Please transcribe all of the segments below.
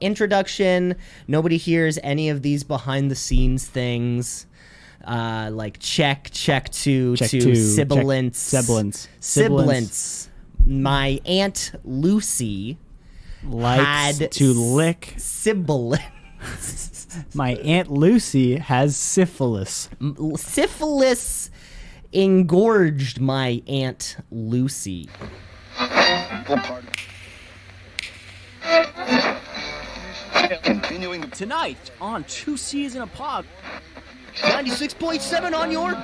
introduction. Nobody hears any of these behind the scenes things. Like check two sibilance. My Aunt Lucy likes had to lick sibilance. My Aunt Lucy has syphilis. Syphilis engorged my Aunt Lucy. Continuing tonight on Two C's in a Pod. 96.7 on your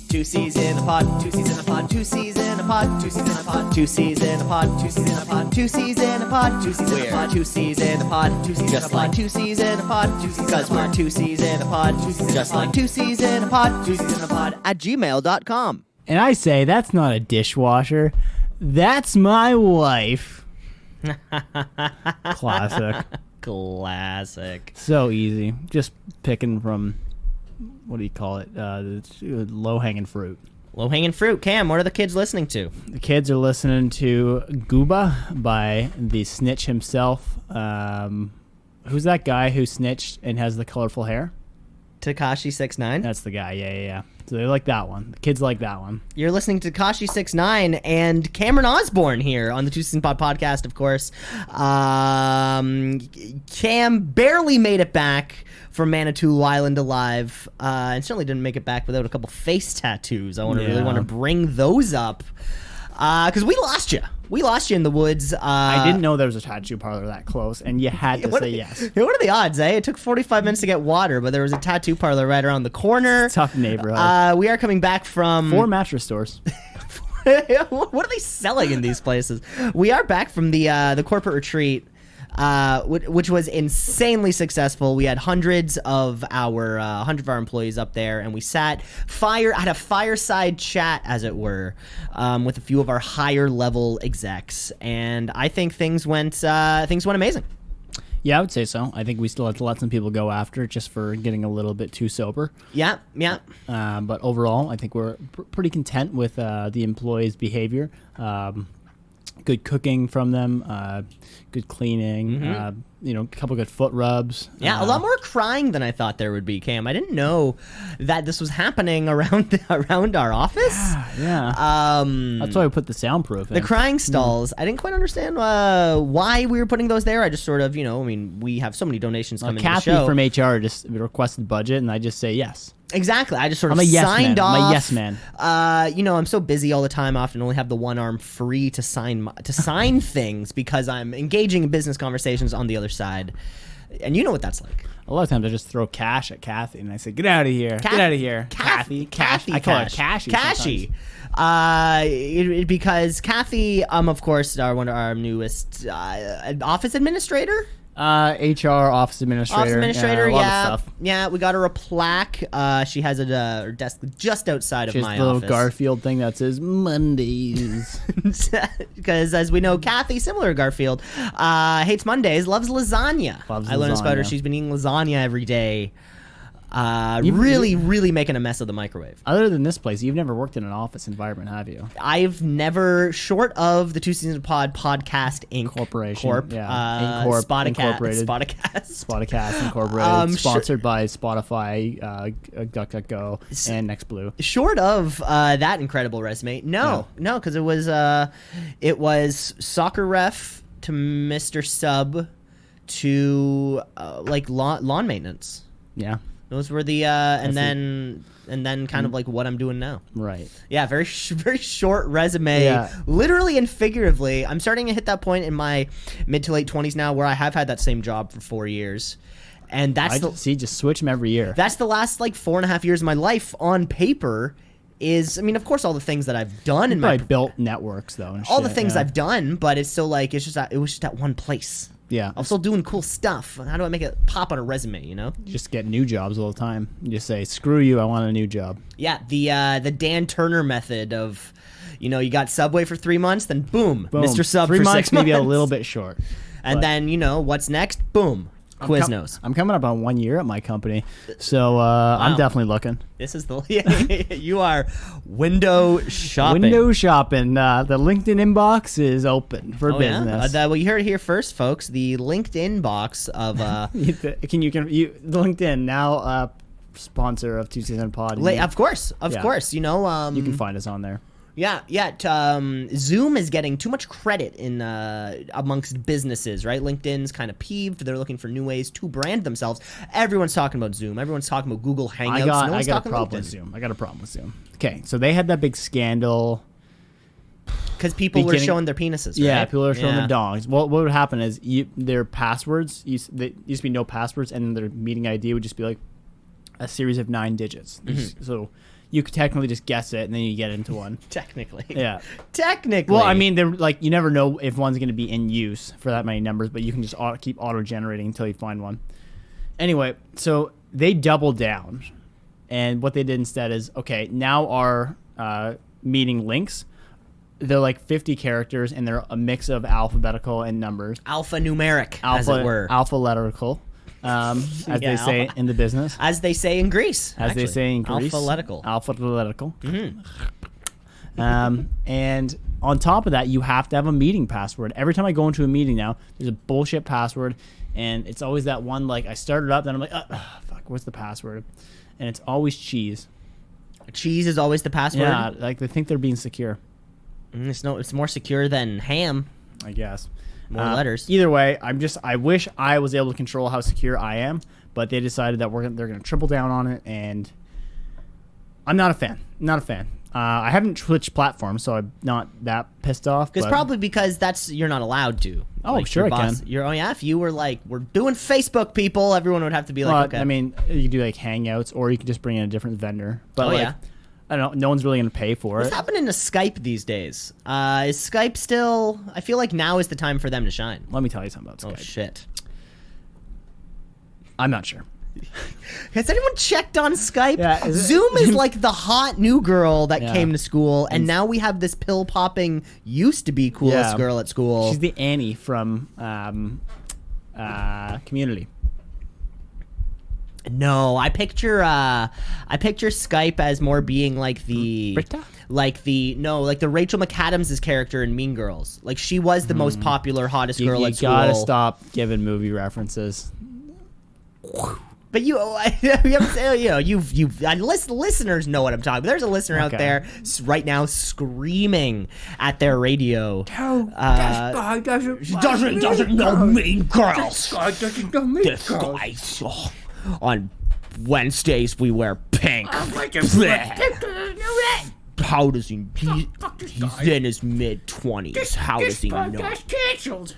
Two C's in a pod, two C's in a pod, two C's in a pod, two C's in a pod, two C's in a pod, two C's in a pod, two C's in a pod, two C's in a pod, two C's in a pod, two C's just like two C's in a pod, two C's because we're two C's in a pod, two C's just like two C's in a pod, two C's in a pod at gmail.com. And I say, that's not a dishwasher. That's my wife. Classic. Classic. So easy. Just picking from, what do you call it? Low-hanging fruit. Low-hanging fruit. Cam, what are the kids listening to? The kids are listening to Gooba by the snitch himself. Who's that guy who snitched and has the colorful hair? Tekashi 6ix9ine. That's the guy, yeah. So they like that one. The kids like that one. You're listening to Tekashi 6ix9ine and Cameron Osborne here on the Two Season Pod podcast, of course. Cam barely made it back from Manitou Island alive, and certainly didn't make it back without a couple face tattoos. I really want to bring those up, because we lost you. We lost you in the woods. I didn't know there was a tattoo parlor that close, and you had to say yes. What are the odds, eh? It took 45 minutes to get water, but there was a tattoo parlor right around the corner. Tough neighborhood. We are coming back from 4 mattress stores. What are they selling in these places? We are back from the corporate retreat, which was insanely successful. We had hundreds of our employees up there, and we had a fireside chat, as it were, with a few of our higher level execs, and I think things went amazing. Yeah, I would say so. I think we still have to let some people go after just for getting a little bit too sober. Yeah. But overall, I think we're pretty content with the employees' behavior. Good cooking from them, good cleaning, a couple good foot rubs. Yeah, a lot more crying than I thought there would be, Cam. I didn't know that this was happening around our office. Yeah. That's why we put the soundproof in. The crying stalls. I didn't quite understand why we were putting those there. I just sort of, we have so many donations coming to the show. Kathy from HR just requested budget, and I just say yes. Exactly. I just sort of signed off. I'm a yes man. I'm so busy all the time. I often only have the one arm free to sign things because I'm engaging in business conversations on the other side. And you know what that's like. A lot of times I just throw cash at Kathy and I say, "Get out of here! Get out of here, Kathy! I call her Cashy. Because Kathy, of course, one of our newest office administrator. HR office administrator. A lot of stuff. Yeah, we got her a plaque. She has a desk just outside of my office. She has the little Garfield thing that says Mondays. Because as we know, Kathy, similar to Garfield, hates Mondays, loves lasagna. I learned this about her. She's been eating lasagna every day. Really making a mess of the microwave. Other than this place, you've never worked in an office environment, have you? I've never, short of the Two Seasons Pod Podcast Inc. Corporation. Corp. Yeah. Incorporated. Spotacast Incorporated. Sponsored by Spotify, DuckDuckGo, and NextBlue. Short of that incredible resume, no, because it was soccer ref to Mr. Sub to lawn maintenance. Yeah. Those were the and then kind of like what I'm doing now. Right. Yeah, very short resume. Yeah. Literally and figuratively. I'm starting to hit that point in my mid to late 20s now where I have had that same job for 4 years. And just switch them every year. That's the last 4.5 years of my life on paper. Of course, all the things that I've done in my built networks though. And all the things I've done, but it's still it was just at one place. Yeah. I'm still doing cool stuff. How do I make it pop on a resume, You just get new jobs all the time. You just say, screw you, I want a new job. Yeah, the Dan Turner method of, you got Subway for 3 months, then boom. Mr. Sub 3 for 6 months. months. Maybe a little bit short. And then, what's next? Boom. Quiznos. I'm coming up on 1 year at my company, so I'm definitely looking. This is the you are window shopping. Window shopping. The LinkedIn inbox is open for business. Well, you heard it here first, folks. The LinkedIn box of the LinkedIn now sponsor of Two Season Pod. Of course. You know, you can find us on there. Zoom is getting too much credit in amongst businesses, right? LinkedIn's kind of peeved. They're looking for new ways to brand themselves. Everyone's talking about Zoom. Everyone's talking about Google Hangouts. I got a problem with Zoom. Okay, so they had that big scandal because people were showing their penises. Right? Yeah, people are showing their dogs. Well, what would happen is their passwords used to be no passwords, and their meeting ID would just be like a series of 9 digits. Mm-hmm. So you could technically just guess it, and then you get into one. Technically. Yeah. Technically. Well, I mean, they're like, you never know if one's going to be in use for that many numbers, but you can just keep auto-generating until you find one. Anyway, so they doubled down, and what they did instead is, okay, now our meeting links, they're like 50 characters, and they're a mix of alphabetical and numbers. Alphanumeric, as it were. Alphaletical. As they say in the business. As they say in Greece. They say in Greece. Alphaletical. Mm-hmm. And on top of that, you have to have a meeting password. Every time I go into a meeting now, there's a bullshit password, and it's always that one, like, I start it up, then I'm like, fuck, what's the password? And it's always cheese. Cheese is always the password? Yeah, like, they think they're being secure. It's more secure than ham, I guess. More letters. Either way, I wish I was able to control how secure I am, but they decided that they're going to triple down on it, and I'm not a fan. I haven't switched platforms, so I'm not that pissed off. Because probably because you're not allowed to. Oh, like, sure I can. If you were like, we're doing Facebook, people, everyone would have to be like, okay. I mean, you could do like Hangouts, or you could just bring in a different vendor. But I don't know. No one's really going to pay for it. What's happening to Skype these days? Is Skype still... I feel like now is the time for them to shine. Let me tell you something about Skype. Oh, shit. I'm not sure. Has anyone checked on Skype? Yeah, Zoom is like the hot new girl that came to school, and now we have this pill-popping, used-to-be coolest girl at school. She's the Annie from Community. No, I picture Skype as more being like the Britta? like the Rachel McAdams' character in Mean Girls. Like, she was the most popular, hottest girl at school. You gotta stop giving movie references. But listeners know what I'm talking about. There's a listener out there right now screaming at their radio. This guy doesn't know Mean Girls. This guy doesn't know Mean Girls. On Wednesdays we wear pink. How does he? He's in his mid-20s. How does he know? This canceled.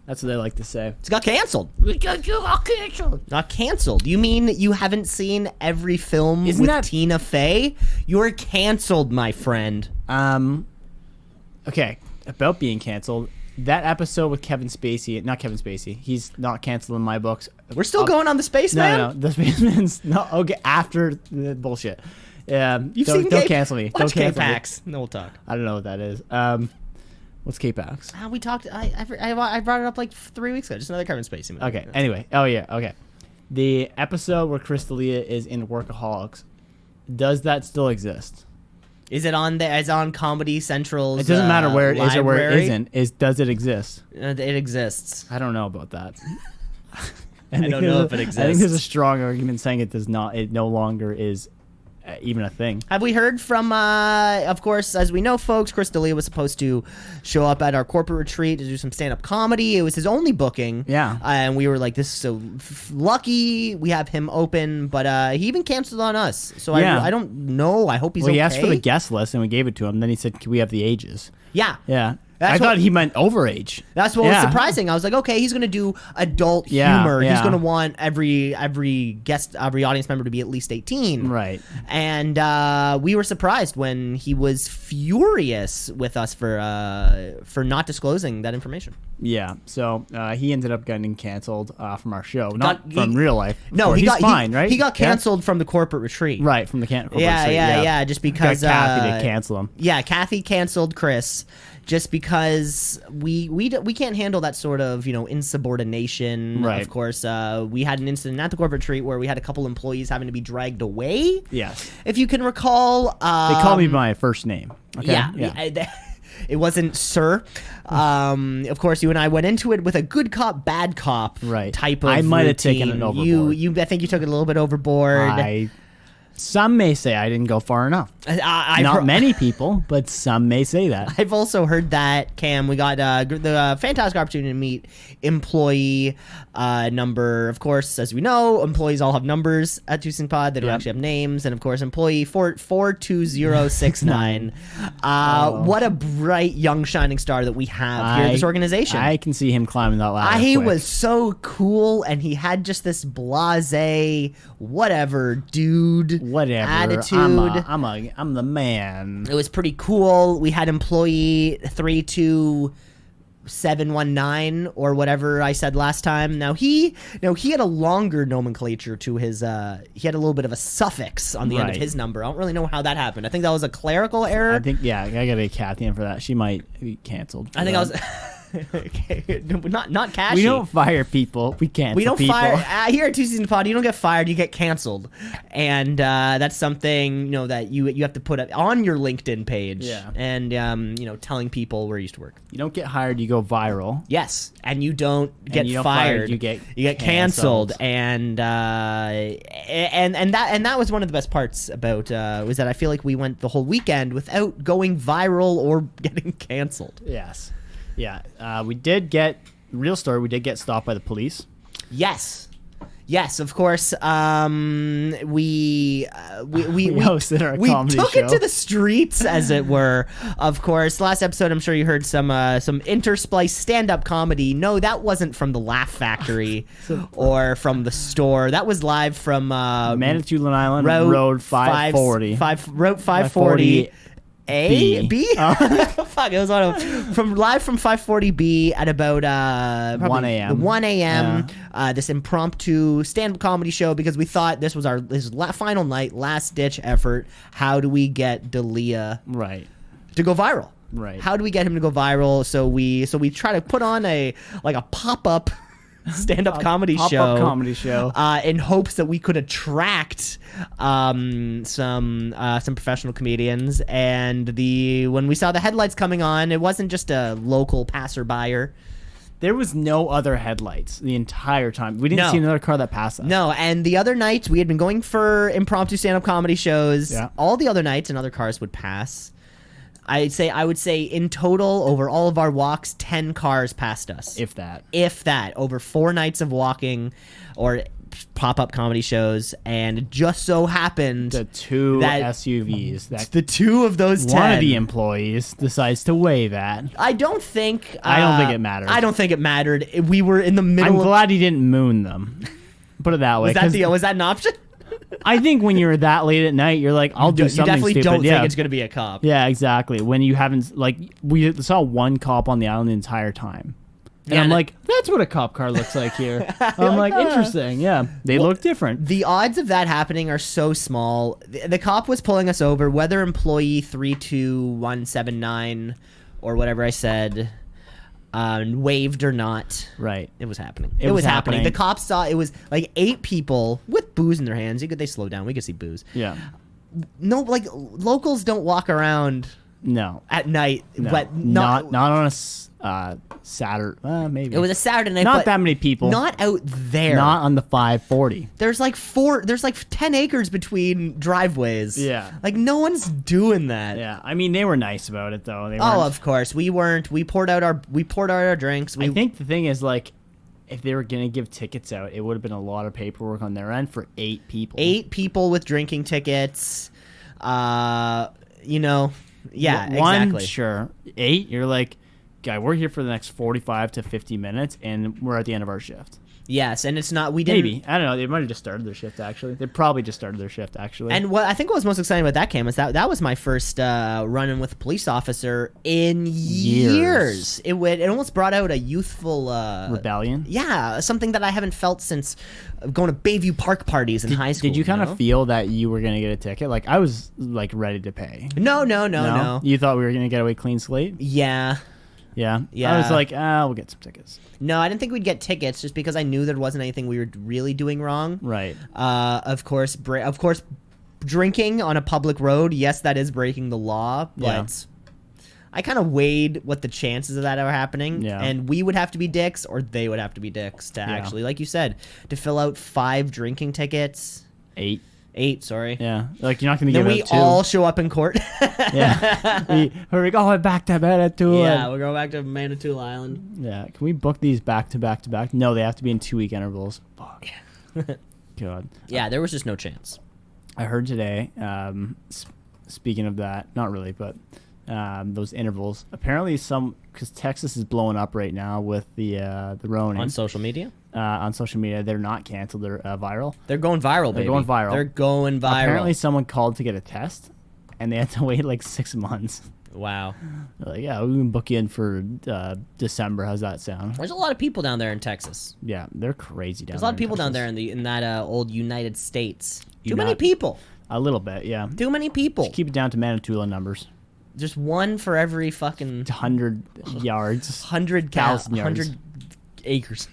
That's what they like to say. It's got canceled. Because you got canceled. Not canceled. You mean you haven't seen every film with Tina Fey? You're canceled, my friend. Okay, about being canceled. That episode with Kevin Spacey, not Kevin Spacey. He's not canceled in my books. We're still going on the Spaceman? No, the Spaceman's not okay after the bullshit. Don't cancel me. Watch K-Pax. No, we'll talk. I don't know what that is. What's K-Pax? We talked. I brought it up like 3 weeks ago. Just another Kevin Spacey movie. Okay. Anyway. Oh yeah. Okay. The episode where Crystalia is in Workaholics. Does that still exist? Is it on It's on Comedy Central's? It doesn't matter where it is or where it library? isn't. Does it exist? It exists. I don't know about that. I don't know if it exists. I think there's a strong argument saying it does not. It no longer is even a thing. Have we heard from, of course, as we know, folks, Chris D'Elia was supposed to show up at our corporate retreat to do some stand-up comedy. It was his only booking. Yeah. And we were like, this is so lucky we have him open, but he even canceled on us. So I don't know. I hope he's okay. He asked for the guest list, and we gave it to him. Then he said, can we have the ages? Yeah. Yeah. I thought he meant overage. That's what was surprising. I was like, okay, he's going to do adult humor. He's going to want every audience member to be at least 18. Right. And we were surprised when he was furious with us for not disclosing that information. Yeah. So he ended up getting canceled from our show, not from real life. No, he's fine, right? He got canceled from the corporate retreat. Right, from the corporate retreat. Yeah. Just because Kathy to cancel him. Yeah, Kathy canceled Chris. Just because because we can't handle that sort of insubordination. Right. Of course, we had an incident at the corporate retreat where we had a couple employees having to be dragged away. Yes. If you can recall, They call me by my first name. Okay? Yeah. It wasn't sir. Of course, you and I went into it with a good cop, bad cop type of I might have routine. taken it overboard. I think you took it a little bit overboard. Some may say I didn't go far enough. Not many people, but some may say that. I've also heard that, Cam. We got the fantastic opportunity to meet employee number. Of course, as we know, employees all have numbers at Two Cent Pod. They don't actually have names. And of course, employee 42069. What a bright, young, shining star that we have here at this organization. I can see him climbing that ladder. He was so cool, and he had just this blasé, whatever, dude. Whatever attitude. I'm the man. It was pretty cool. We had employee 32719 or whatever I said last time. Now he had a longer nomenclature to his he had a little bit of a suffix on the end of his number. I don't really know how that happened. I think that was a clerical error. I think I gotta get Kathy in for that. She might be canceled. I think I was okay, not Cashy. We don't fire people. We cancel We don't people. fire here at Two Season Pod. You don't get fired. You get canceled, and that's something that you have to put on your LinkedIn page. Yeah. And telling people where you used to work. You don't get hired. You go viral. Yes, and you don't get you don't fired. You get canceled, and that was one of the best parts about was that I feel like we went the whole weekend without going viral or getting canceled. Yes. Yeah, we did get real story. We did get stopped by the police. Yes, of course. We hosted our we comedy took show. it to the streets, as it were. Of course, last episode, I'm sure you heard some intersplice stand-up comedy. No, that wasn't from the Laugh Factory or from the store. That was live from Manitou Island Road 540. Road 540. B? Fuck, it was live from 540B at about 1 a.m. 1 a.m. This impromptu stand-up comedy show because we thought this was our final night, last ditch effort. How do we get D'Elia to go viral? Right. How do we get him to go viral? So we try to put on a pop-up stand-up comedy show in hopes that we could attract some professional comedians. And when we saw the headlights coming on, it wasn't just a local passerby. There was no other headlights the entire time. We didn't see another car that passed us. No, and the other nights we had been going for impromptu stand-up comedy shows. Yeah. All the other nights, another cars would pass. I would say in total, over all of our walks, 10 cars passed us. If that. Over 4 nights of walking or pop-up comedy shows, and it just so happened the two SUVs. The two of those 10. One of the employees decides to weigh that. I don't think it mattered. I don't think it mattered. We were in the middle I'm glad he didn't moon them. Put it that way. Was that an option? I think when you're that late at night, you're like, I'll do something stupid. You definitely don't think it's going to be a cop. Yeah, exactly. When you haven't, we saw one cop on the island the entire time. And I'm like, that's what a cop car looks like here. I'm like, interesting. Yeah, they look different. The odds of that happening are so small. The cop was pulling us over, whether employee 32179 or whatever I said, waved or not. Right. It was happening. It was happening. The cops saw it was like 8 people with booze in their hands. They slowed down. We could see booze. Yeah. No, locals don't walk around. No. At night, no. but not on a Saturday. Maybe it was a Saturday night. Not that many people. Not out there. Not on the 540. There's like 10 acres between driveways. Yeah. Like no one's doing that. Yeah. I mean, they were nice about it though. Of course we weren't. We poured out our drinks. I think the thing is if they were gonna give tickets out, it would have been a lot of paperwork on their end for 8 people. 8 people with drinking tickets. Yeah, exactly. Sure. 8, you're like, guy, we're here for the next 45 to 50 minutes, and we're at the end of our shift. Yes, and it's not, we didn't. Maybe. I don't know. They might have just started their shift, actually. They probably just started their shift, actually. And what was most exciting about that, Cam, is that was my first run-in with a police officer in years. It almost brought out a youthful... rebellion? Yeah, something that I haven't felt since going to Bayview Park parties in high school. Did you kind of feel that you were going to get a ticket? Like, I was, ready to pay. No. You thought we were going to get away clean slate? Yeah. Yeah. Yeah. I was like, we'll get some tickets. No, I didn't think we'd get tickets just because I knew there wasn't anything we were really doing wrong. Right. Of course, drinking on a public road, yes, that is breaking the law, but I kind of weighed what the chances of that are happening, and we would have to be dicks or they would have to be dicks to actually, like you said, to fill out 5 drinking tickets. 8, sorry. Yeah. Like, you're not going to then give we out 2. all show up in court. We're going back to Manitoulin. Yeah, we're going back to Manitoulin Island. Yeah. Can we book these back to back to back? No, they have to be in 2-week intervals. Fuck. God. Yeah, there was just no chance. I heard today, speaking of that, not really, but those intervals, apparently because Texas is blowing up right now with the Ronin. On social media? On social media, they're not canceled. They're viral. They're going viral, baby. They're going viral. They're going viral. Apparently, someone called to get a test, and they had to wait like 6 months. Wow. They're like, yeah, we can book you in for December. How's that sound? There's a lot of people down there in Texas. Yeah, they're crazy down there. There's a lot of people down there in that old United States. Too many United- people. A little bit, yeah. Too many people. Just keep it down to Manitoulin numbers. Just one for every fucking 100 yards. 100,000 yards. 100 acres.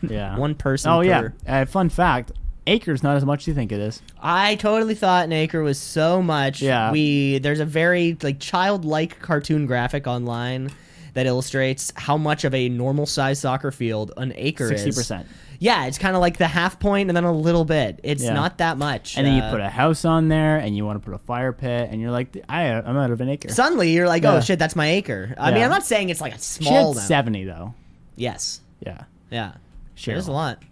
Yeah. One person. Oh, per. yeah. Fun fact. Acres not as much as you think it is. I totally thought an acre was so much. Yeah. There's a very childlike cartoon graphic online that illustrates how much of a normal size soccer field an acre is. 60%. Yeah, it's kind of like the half point and then a little bit. It's Yeah. not that much. And then you put a house on there, and you want to put a fire pit, and you're like, I'm out of an acre. Suddenly, you're like, Yeah. oh shit, that's my acre. I mean, Yeah. I'm not saying it's like a She small had amount. 70, though. Yes. Yeah. Yeah. Share That's a a lot.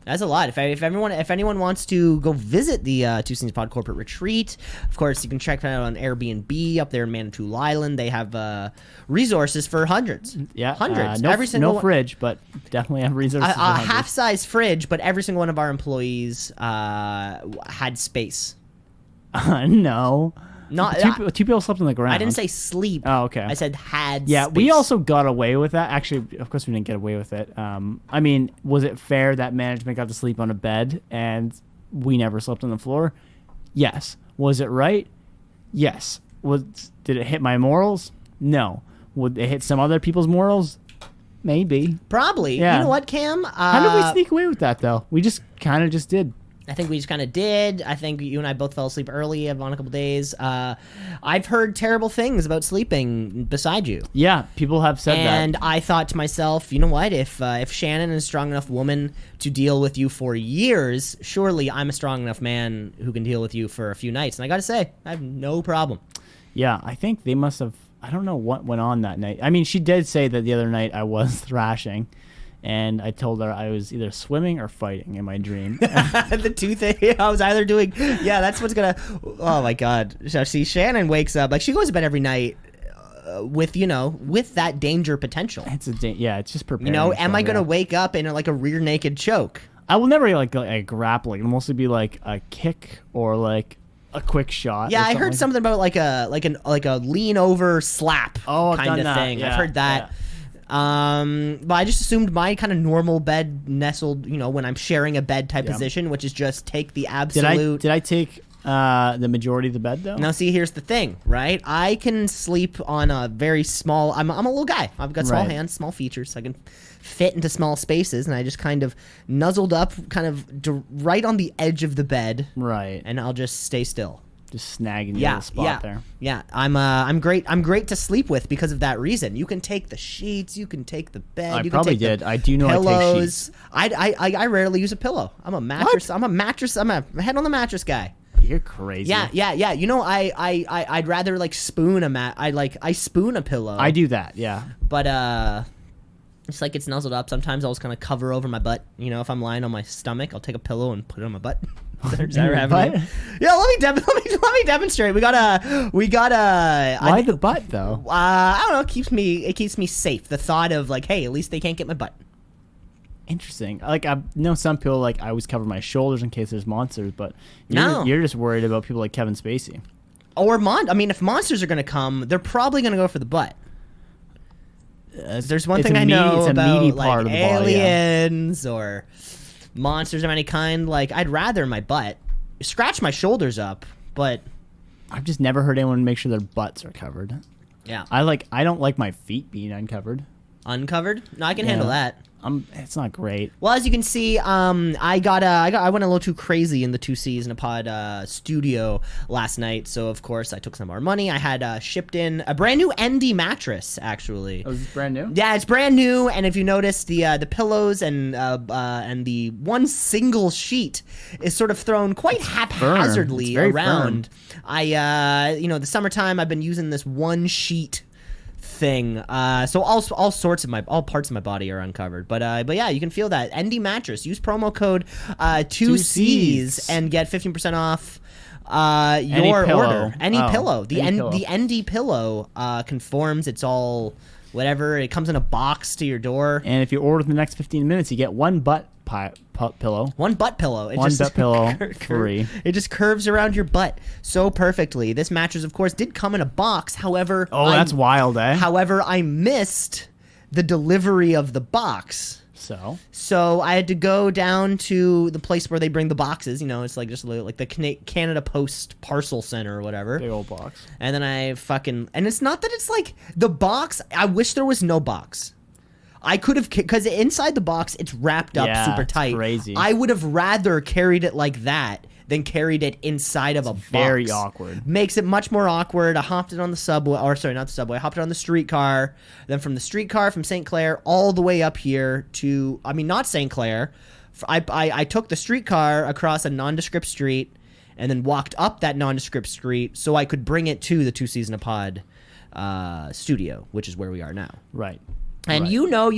That's a lot. If anyone wants to go visit the Two Scenes Pod corporate retreat, of course you can check that out on Airbnb up there in Manitoulin Island. They have resources for hundreds. Yeah. Hundreds. No fridge, but definitely have resources. A for hundreds. half-size fridge, but every single one of our employees had space. No. Not Two people slept on the ground. I didn't say sleep. Oh, okay. I said had. Yeah, space. we also got away with that. Actually, of course, we didn't get away with it. I mean, was it fair that management got to sleep on a bed and we never slept on the floor? Yes. Was it right? Yes. Did it hit my morals? No. Would it hit some other people's morals? Maybe. Probably. Yeah. You know what, Cam? How did we sneak away with that, though? We just kind of just did. I think we just kind of did. I think you and I both fell asleep early on a couple days. I've heard terrible things about sleeping beside you. Yeah, people have said And that. I thought to myself, you know what? If Shannon is a strong enough woman to deal with you for years, surely I'm a strong enough man who can deal with you for a few nights. And I got to say, I have no problem. Yeah, I think they must have. I don't know what went on that night. I mean, she did say that the other night I was thrashing. And I told her I was either swimming or fighting in my dream. The two things I was either doing. Yeah, that's what's gonna. Oh my god! So see, Shannon wakes up like she goes to bed every night with that danger potential. It's just preparing. Am yourself, I gonna yeah. wake up in like a rear naked choke? I will never like a grappling. It'll mostly be like a kick or like a quick shot. Yeah, or I heard something about like a lean over slap Oh, I've kind done of that. thing. Yeah, I've heard that. But I just assumed my kind of normal bed nestled, when I'm sharing a bed type position, which is just take the absolute. Did I take the majority of the bed though? Now, see, here's the thing, right? I can sleep on a very small. I'm a little guy. I've got small Right. hands, small features, so I can fit into small spaces, and I just kind of nuzzled up, kind of right on the edge of the bed, Right. and I'll just stay still. Just snagging the little spot there. Yeah. I'm great to sleep with because of that reason. You can take the sheets, you can take the bed. I you probably can take did. The I do know pillows. I take sheets. I rarely use a pillow. I'm a mattress. What? I'm a head on the mattress guy. You're crazy. Yeah. I'd rather like spoon I spoon a pillow. I do that. Yeah. But it's like it's nuzzled up. Sometimes I'll just kind of cover over my butt. If I'm lying on my stomach, I'll take a pillow and put it on my butt. Does that ever happen to you? Yeah, let me demonstrate. We got a. Why the butt though? I don't know. It keeps me safe. The thought of like, hey, at least they can't get my butt. Interesting. Like I know some people like I always cover my shoulders in case there's monsters, but No. you're just worried about people like Kevin Spacey. Or if monsters are gonna come, they're probably gonna go for the butt. There's one It's thing I know it's a about meaty part like of the body, yeah. aliens or monsters of any kind. Like I'd rather my butt scratch my shoulders up, but I've just never heard anyone make sure their butts are covered. Yeah. I don't like my feet being uncovered. Uncovered? No, I can handle that. It's not great. Well, as you can see, I went a little too crazy in the 2Cs in a Pod studio last night. So of course I took some more money. I had shipped in a brand new ND mattress, actually. Oh, is this brand new? Yeah, it's brand new. And if you notice, the pillows and the one single sheet is sort of thrown quite haphazardly around. Firm. The summertime I've been using this one sheet thing, so all parts of my body are uncovered, but yeah, you can feel that. ND mattress, use promo code 2Cs and get 15% off your order. Any pillow. The ND pillow conforms. It's all whatever. It comes in a box to your door, and if you order in the next 15 minutes, you get one butt pillow. One butt pillow. Free. It just curves around your butt so perfectly. This mattress, of course, did come in a box. However, that's wild, eh? However, I missed the delivery of the box. So I had to go down to the place where they bring the boxes. It's like just like the Canada Post Parcel Center or whatever. Big old box. And then and it's not that it's like the box. I wish there was no box. I could have, because inside the box, it's wrapped up super tight. It's crazy. I would have rather carried it like that than carried it inside of a box. Very awkward. Makes it much more awkward. I hopped it on the subway, or sorry, not the subway. I hopped it on the streetcar. Then from the streetcar from St. Clair all the way up here to, not St. Clair. I took the streetcar across a nondescript street and then walked up that nondescript street so I could bring it to the 2Cs in a Pod studio, which is where we are now. Right. And right. you know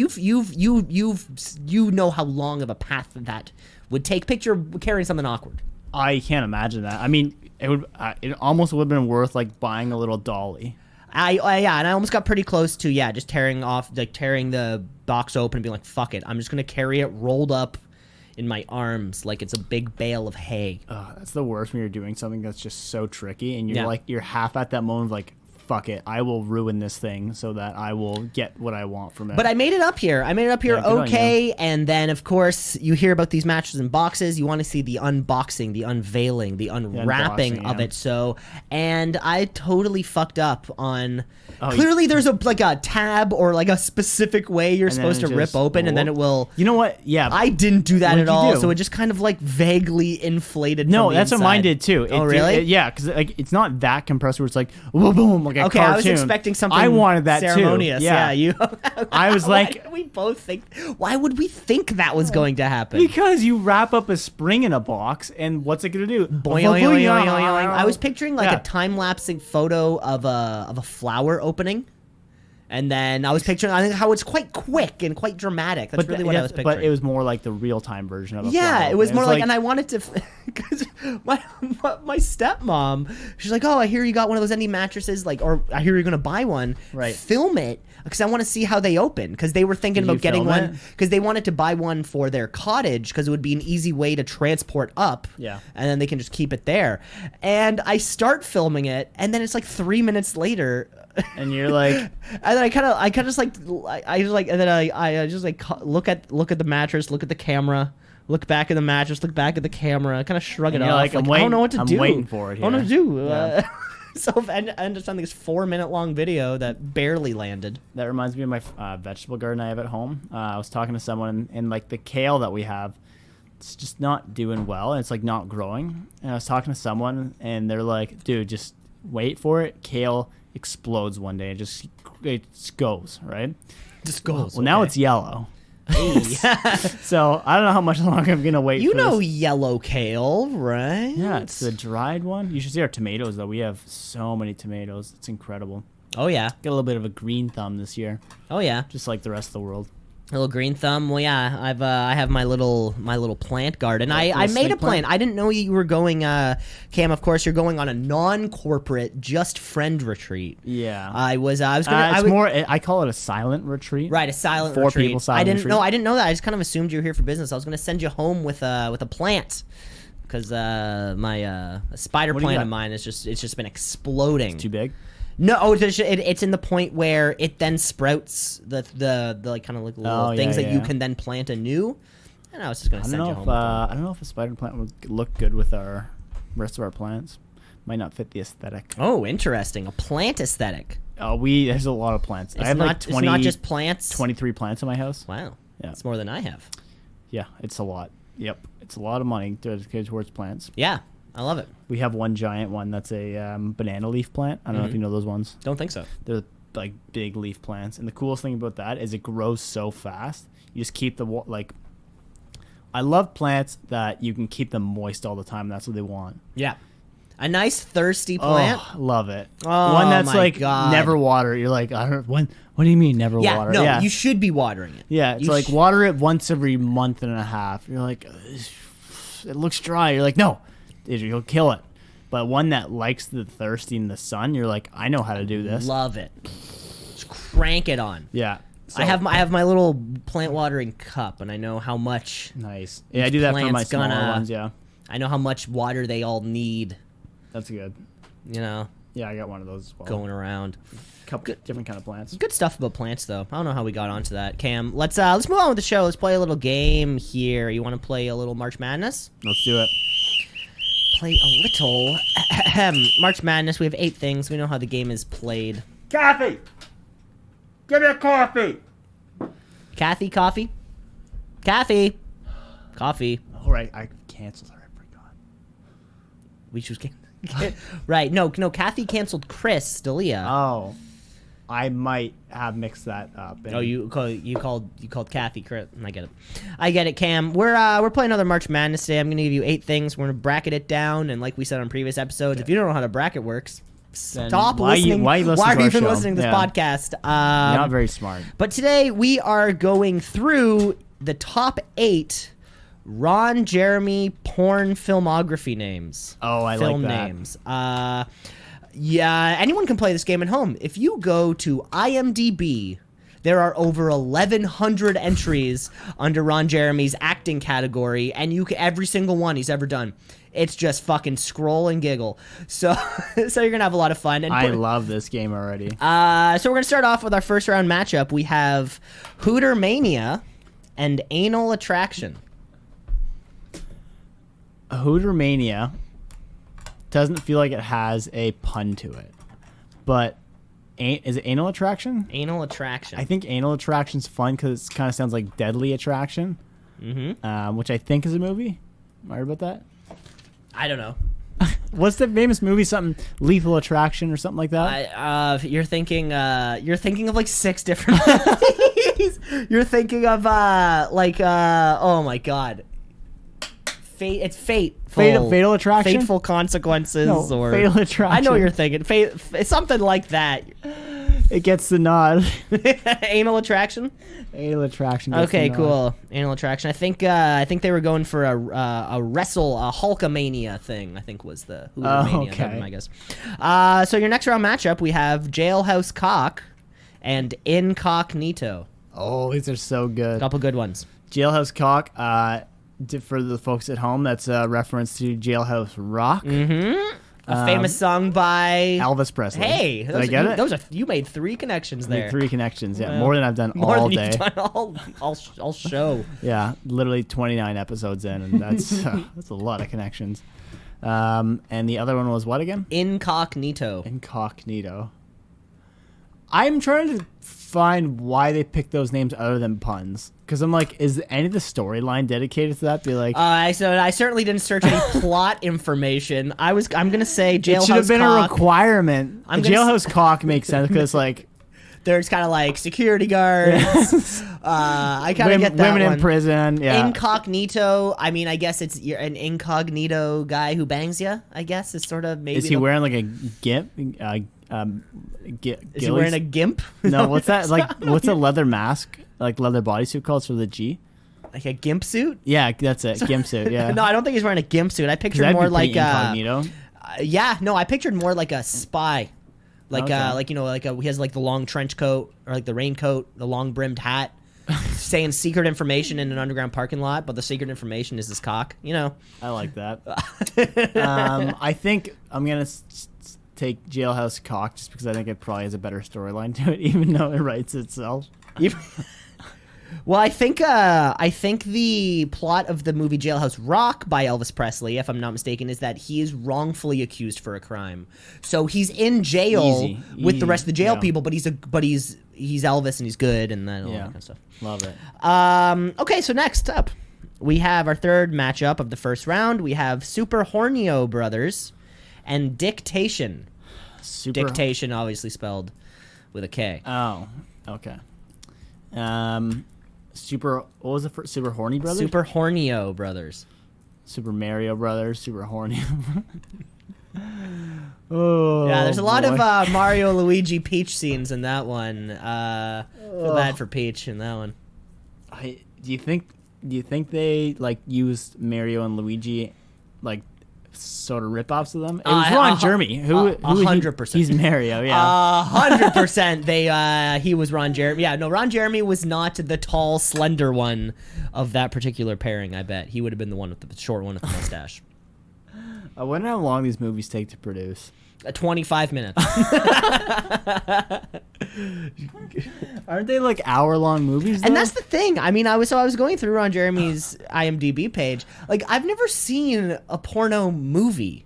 how long of a path that would take. Picture carrying something awkward. I can't imagine that. It almost would have been worth like buying a little dolly. And I almost got pretty close to just tearing the box open and being like, fuck it, I'm just gonna carry it rolled up in my arms like it's a big bale of hay. That's the worst when you're doing something that's just so tricky and you're half at that moment of like, fuck it, I will ruin this thing so that I will get what I want from it. But I made it up here. Okay. And then, of course, you hear about these mattresses in boxes. You want to see the unboxing, the unveiling, the unwrapping of it. And I totally fucked up on... Clearly, there's a tab or like a specific way you're supposed to rip open, and then it will... You know what? Yeah. I didn't do that at all, so it just kind of like vaguely inflated from the that's inside. what mine did too. Really? Yeah, because it's not that compressed where it's like, boom, boom, like a cartoon. I was expecting something I wanted that ceremonious. Too. Yeah, you... I was like... we both think... Why would we think that was going to happen? Because you wrap up a spring in a box, and what's it going to do? I was picturing like a time-lapsing photo of a flower opening. And then I was picturing how it's quite quick and quite dramatic. That's really what I was picturing. But it was more like the real-time version of a flower. Yeah, it was more like, and I wanted to, because my stepmom, she's like, oh, I hear you got one of those ND mattresses, or I hear you're going to buy one. Right. Film it, because I want to see how they open. Because they were thinking about getting one, because they wanted to buy one for their cottage, because it would be an easy way to transport up. Yeah. And then they can just keep it there. And I start filming it, and then it's like 3 minutes later... And you're like, and then I kind of just like look at the mattress, look at the camera, look back at the mattress, look back at the camera, kind of shrug it off. Like, I don't know what to do. I'm waiting for it. I don't know what to do. Yeah. So I ended up this 4-minute long video that barely landed. That reminds me of my vegetable garden I have at home. I was talking to someone, and like the kale that we have, it's just not doing well, and it's like not growing. And I was talking to someone, and they're like, dude, just wait for it. Kale explodes one day and it goes, right? Just goes. Well, now it's yellow. So I don't know how much longer I'm gonna wait. You know yellow kale, right? Yeah, it's the dried one. You should see our tomatoes though. We have so many tomatoes. It's incredible. Oh yeah. Got a little bit of a green thumb this year. Oh yeah. Just like the rest of the world. A little green thumb. Well, yeah, I have my little plant garden. I made a plan. I didn't know you were going, Cam. Of course, you're going on a non-corporate, just friend retreat. Yeah, I was gonna. It's more. I call it a silent retreat. Right, a silent retreat. 4 people silent retreat. I didn't know that. I just kind of assumed you were here for business. I was gonna send you home with a plant. Because my spider plant of mine it's just been exploding. It's too big. No, it's in the point where it then sprouts the like kind of like little things that you can then plant anew. And I was just gonna send you home. I don't know if a spider plant would look good with our rest of our plants. Might not fit the aesthetic. Oh, interesting. A plant aesthetic. There's a lot of plants. I have like 20, it's not just plants. 23 plants in my house. Wow. Yeah. It's more than I have. Yeah, it's a lot. Yep. It's a lot of money to go towards plants. Yeah, I love it. We have one giant one that's a banana leaf plant. I don't know if you know those ones. Don't think so. They're like big leaf plants. And the coolest thing about that is it grows so fast. You just keep I love plants that you can keep them moist all the time. That's what they want. Yeah. A nice thirsty plant. Oh, love it. Oh, one that's my like God. never water. You're like, I don't. What do you mean never water? No, you should be watering it. Yeah, it's like water it once every month and a half. You're like, it looks dry. You're like, no, you'll kill it. But one that likes the thirsty in the sun, you're like, I know how to do this. Love it. Just crank it on. Yeah. So, I have my little plant watering cup, and I know how much. Nice. Yeah, I do that for my smaller ones. Yeah. I know how much water they all need. That's good. You know. Yeah, I got one of those as well. Going around. Couple different kind of plants. Good stuff about plants, though. I don't know how we got onto that. Cam, let's move on with the show. Let's play a little game here. You want to play a little March Madness? Let's do it. Play a little March Madness. We have 8 things. We know how the game is played. Kathy! Give me a coffee! Kathy, coffee? Kathy! Coffee. All right, I canceled her. I forgot. We choose right. No, Kathy canceled Chris D'Elia. Oh. I might have mixed that up. Oh, you called Kathy Chris. I get it, Cam. We're playing another March Madness today. I'm going to give you 8 things. We're going to bracket it down, and like we said on previous episodes, if you don't know how to bracket works, stop listening. Why are you even listening to this podcast? You're not very smart. But today we are going through the top 8 Ron Jeremy porn filmography names. Oh, I film like that. names. Yeah, anyone can play this game at home. If you go to IMDb, there are over 1,100 entries under Ron Jeremy's acting category, and every single one he's ever done. It's just fucking scroll and giggle. So you're gonna have a lot of fun. And I love this game already. So we're gonna start off with our first round matchup. We have Hooter Mania and Anal Attraction. Hooter Mania doesn't feel like it has a pun to it, but is it Anal Attraction? Anal Attraction. I think Anal Attraction's fun because it kind of sounds like Deadly Attraction, which I think is a movie. Am I right about that? I don't know. What's the famous movie? Something Lethal Attraction or something like that? You're thinking of like 6 different movies. You're thinking of oh my God. It's Fatal Attraction? Fateful Consequences, No, or Fatal Attraction. I know what you're thinking. Something like that. It gets the nod. Anal Attraction. Anal Attraction. Gets Okay, the nod. cool. Anal Attraction. I think they were going for a Hulkamania thing. I think was the Mania okay. thing, I guess. So your next round matchup, we have Jailhouse Cock and Incognito. Oh, these are so good. Couple good ones. Jailhouse Cock. For the folks at home, that's a reference to Jailhouse Rock. Mm-hmm. A famous song by Elvis Presley. Hey, did I get it? You made 3 connections there. 3 connections, yeah. Well, more than I've done more all than day. You've done all show. Yeah, literally 29 episodes in, and that's that's a lot of connections. And the other one was what again? Incognito. Incognito. I'm trying to find why they picked those names other than puns. Because I'm like, is any of the storyline dedicated to that? Be like, I certainly didn't search any plot information. I'm gonna say Jailhouse Cock. It should have been a requirement. Jailhouse Cock makes sense because like there's kind of like security guards. I kind of get that women one. in prison. Yeah. Incognito. I mean, I guess you're an incognito guy who bangs you. I guess is sort of maybe. Is he wearing like a gimp? Is he wearing a gimp? No, what's that? Like, what's a leather mask? Like leather bodysuit called for the G? Like a gimp suit? Yeah, that's it. Gimp suit. Yeah. No, I don't think he's wearing a gimp suit. I pictured more like incognito. Yeah, no, I pictured more like a spy. Like okay. he has like the long trench coat or like the raincoat, the long brimmed hat, saying secret information in an underground parking lot, but the secret information is his cock. You know. I like that. I think I'm gonna take Jailhouse Cock just because I think it probably has a better storyline to it, even though it writes itself. Well, I think the plot of the movie Jailhouse Rock by Elvis Presley, if I'm not mistaken, is that he is wrongfully accused for a crime. So he's in jail with the rest of the jail people, but he's Elvis and he's good and then all that kind of stuff. Love it. Okay, so next up, we have our third matchup of the first round. We have Super Hornio Brothers and Dictation. Dictation, obviously spelled with a K. Oh, okay. What was the first? Super Horny Brothers? Super Hornio Brothers. Super Mario Brothers, Super Hornio. Oh, yeah, there's a lot of Mario, Luigi, Peach scenes in that one. Feel bad for Peach in that one. Do you think they like used Mario and Luigi like sort of rip-offs of them? It was Ron Jeremy. Who 100%. He's Mario, yeah. 100%. He was Ron Jeremy. Yeah, no, Ron Jeremy was not the tall, slender one of that particular pairing. I bet he would have been the one with the short one with the mustache. I wonder how long these movies take to produce. 25 minutes. Aren't they like hour-long movies, though? And that's the thing. I mean, I was going through Ron Jeremy's IMDb page. Like, I've never seen a porno movie.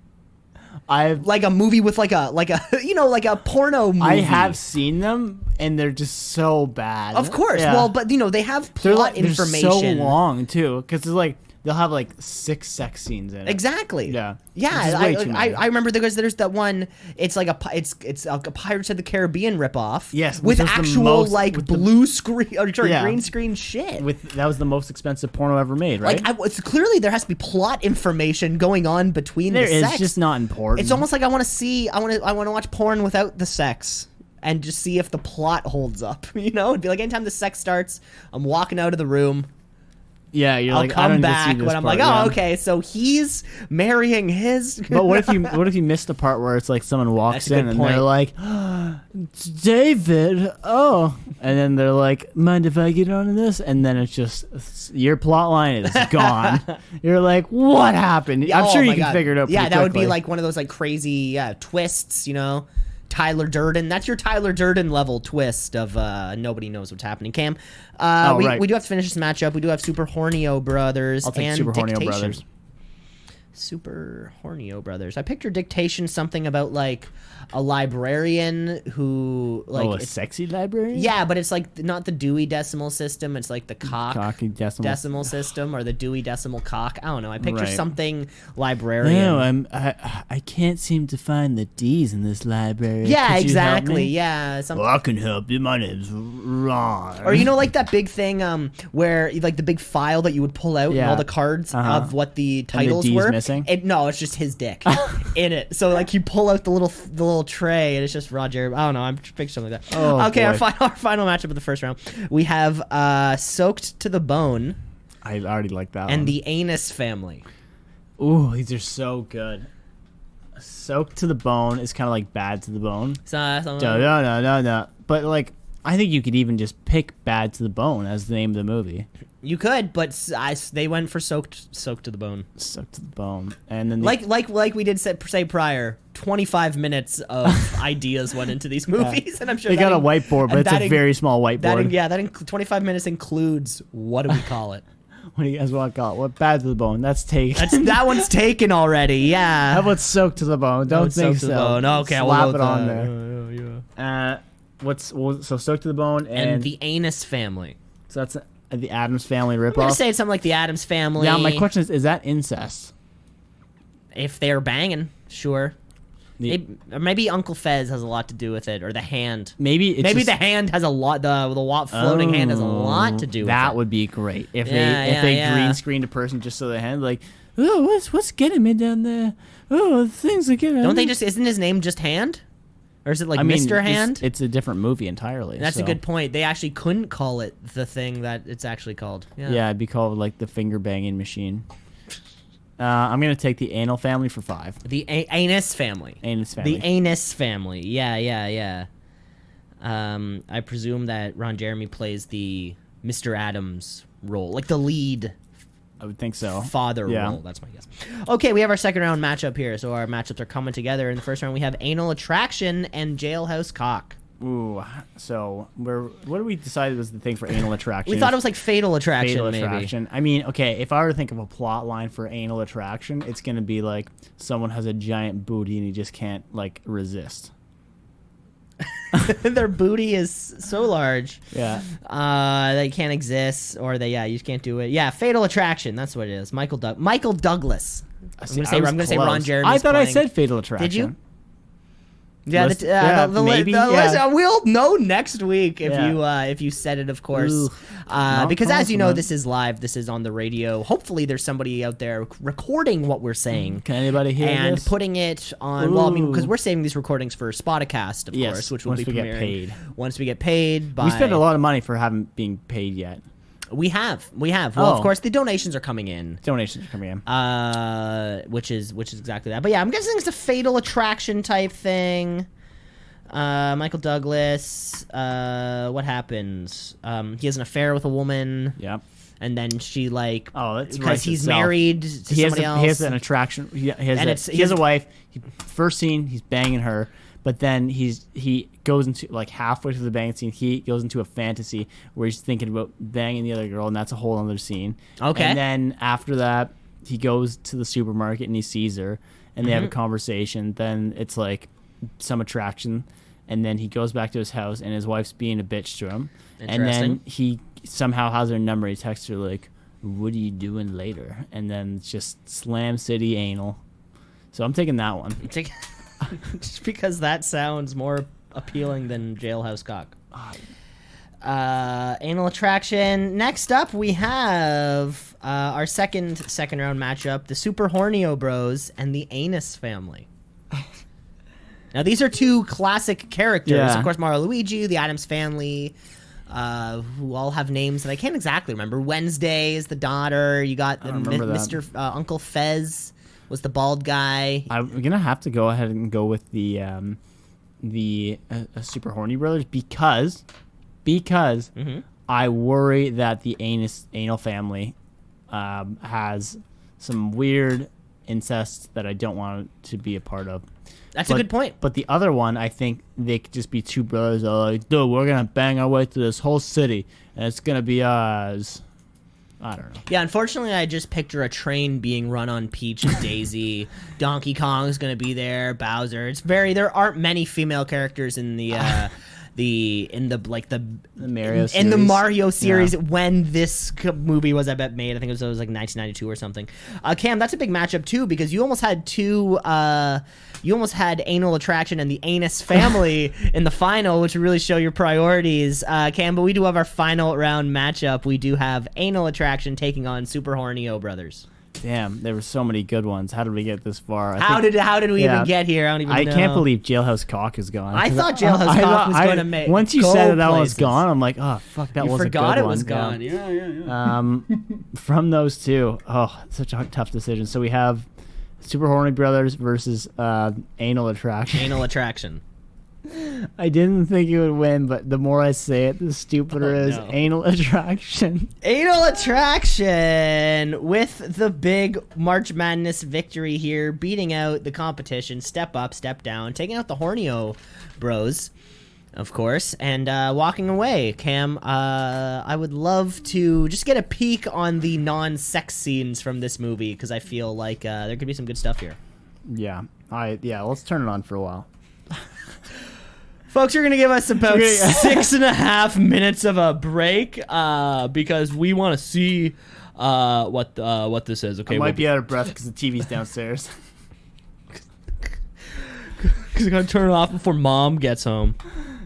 Like a movie with like a a porno movie. I have seen them, and they're just so bad. Of course. Yeah. Well, but they have plot information. They're so long too, because it's like they'll have like 6 sex scenes in it. Exactly. Yeah. Yeah. I remember there's that one. It's like a Pirates of the Caribbean ripoff. Yes. With actual blue screen or green screen shit. That was the most expensive porno ever made, right? Like it's clearly there has to be plot information going on between the sex. It's just not important. It's almost like I want to watch porn without the sex. And just see if the plot holds up. It'd be like anytime the sex starts, I'm walking out of the room. Yeah, I'll come back when I'm like, okay, so he's marrying his. But what if you missed the part where it's like someone walks in and they're like, it's David, and then they're like, mind if I get on this? And then it's just your plot line is gone. You're like, what happened? I'm sure you can figure it out. Yeah, that would be like one of those like crazy twists, Tyler Durden. That's your Tyler Durden level twist of nobody knows what's happening. Cam, we do have to finish this matchup. We do have Super Hornio Brothers and Super Dictation. Hornio Brothers. Super Hornio Brothers. I picture Dictation something about like a librarian who like a sexy librarian. Yeah, but it's like not the Dewey Decimal System. It's like the Cocky decimal system or the Dewey Decimal Cock. I don't know. I picture something librarian. No, I can't seem to find the D's in this library. Yeah, Could exactly. You help me? Yeah, something. Well, I can help you. My name's Ron. Or like that big thing where like the big file that you would pull out and all the cards of what the titles were. Missing? No, it's just his dick in it. So like you pull out the little tray and it's just Roger. I don't know. I'm picturing something like that. Oh, okay, boy. our final matchup of the first round. We have Soaked to the Bone. I already like that and one. the Anus Family. Ooh, these are so good. Soaked to the Bone is kind of like Bad to the Bone. No. But like, I think you could even just pick Bad to the Bone as the name of the movie. You could, but they went for soaked to the bone. Soaked to the bone, and then like we did say prior. 25 minutes of ideas went into these movies, and I'm sure they got a whiteboard, but it's a very small whiteboard. 25 minutes includes what do we call it? What do you guys want to call it? What Bad to the Bone? That's taken. That one's taken already. Yeah. How about Soaked to the Bone? Don't think so. Okay, slap it on there. So Soaked to the Bone and the Anus Family. So that's the Addams Family ripoff. I'm gonna say something like the Addams Family. Yeah, my question is that incest? If they're banging, sure. Maybe Uncle Fez has a lot to do with it, or the hand. Maybe the hand has a lot. The floating hand has a lot to do with it. That would be great if they green screened a person just so the hand like, oh, what's getting me down there? Oh, the things are getting. Don't they just? Isn't his name just Hand? Or is it like Mr. Hand? It's a different movie entirely. That's a good point. They actually couldn't call it the thing that it's actually called. Yeah, it'd be called like the finger banging machine. I'm gonna take the Anal Family for 5. The Anus Family. Anus Family. The Anus Family. Yeah. I presume that Ron Jeremy plays the Mr. Adams role, like the lead. I would think so. Father role. That's my guess. Okay, we have our second round matchup here. So our matchups are coming together. In the first round, we have Anal Attraction and Jailhouse Cock. Ooh, so what did we decide was the thing for anal attraction? We thought it was like fatal attraction, fatal maybe. attraction. I mean, okay, if I were to think of a plot line for anal attraction, it's gonna be like someone has a giant booty and he just can't like resist. Their booty is so large. Yeah. They can't exist, or you just can't do it. Yeah, fatal attraction. That's what it is. Michael Douglas. I'm gonna say Ron Jeremy. I thought I said fatal attraction. Did you? Yeah, maybe. We'll know next week if you said it, of course. Ooh, because as you know, confident. this is live. This is on the radio. Hopefully, there's somebody out there recording what we're saying. Can anybody hear and this? putting it on? Well, I mean, because we're saving these recordings for Spotacast, of Yes, course, which will once be we get premiering paid. once we get paid. By, We spent a lot of money for haven't being paid yet. We have. Well, of course, the donations are coming in. Donations are coming in. Which is exactly that. But yeah, I'm guessing it's a fatal attraction type thing. Michael Douglas. What happens? He has an affair with a woman. Yep. And then she like, that's because he's married to somebody else. He has an attraction. He has a wife. First scene, he's banging her, but then he goes into like halfway through the banging scene. He goes into a fantasy where he's thinking about banging the other girl, and that's a whole other scene. Okay. And then after that, he goes to the supermarket and he sees her, and they have a conversation. Then it's like some attraction, and then he goes back to his house, and his wife's being a bitch to him. And then he somehow has her number. He texts her like, "What are you doing later?" And then it's just Slam City anal. So I'm taking that one. Just because that sounds more appealing than Jailhouse Rock. Anal attraction. Next up, we have our second round matchup: the Super Hornio Bros and the Anus Family. Now, these are two classic characters. Yeah. Of course, Mario Luigi, the Addams Family, who all have names that I can't exactly remember. Wednesday is the daughter. You got the Mr. Uncle Fez was the bald guy. I'm gonna have to go ahead and go with the Super Horny Brothers because I worry that the anal family has some weird incest that I don't want to be a part of. That's a good point. But the other one, I think they could just be two brothers that are like, dude, we're going to bang our way through this whole city, and it's going to be ours. I don't know. Yeah, unfortunately, I just picture a train being run on Peach and Daisy. Donkey Kong's going to be there, Bowser. There aren't many female characters in the Mario series. In the Mario series when this movie was, I bet, made. I think it was like 1992 or something. Cam, that's a big matchup too, because you almost had you almost had Anal Attraction and the Anus Family in the final, which would really show your priorities, Cam. But we do have our final round matchup. We do have Anal Attraction taking on Super Hornio Brothers. Damn, there were so many good ones. How did we get this far? How did we even get here? I don't even know. I can't believe Jailhouse Cock is gone. I thought Jailhouse Cock was going to make. Once you said that one was gone, I'm like, oh fuck, that was a good one. You forgot it was gone. Yeah. From those two, such a tough decision. So we have Super Horny Brothers versus Anal Attraction. Anal Attraction. I didn't think it would win, but the more I say it, the stupider it is. No. Anal Attraction. Anal Attraction with the big March Madness victory here, beating out the competition, step up, step down, taking out the Hornio Bros, of course, and walking away. Cam, I would love to just get a peek on the non-sex scenes from this movie, because I feel like there could be some good stuff here. Yeah, let's turn it on for a while. Folks, you're going to give us about 6.5 minutes of a break because we want to see what this is. Okay, I might be out of breath because the TV's downstairs. Because I'm going to turn it off before Mom gets home.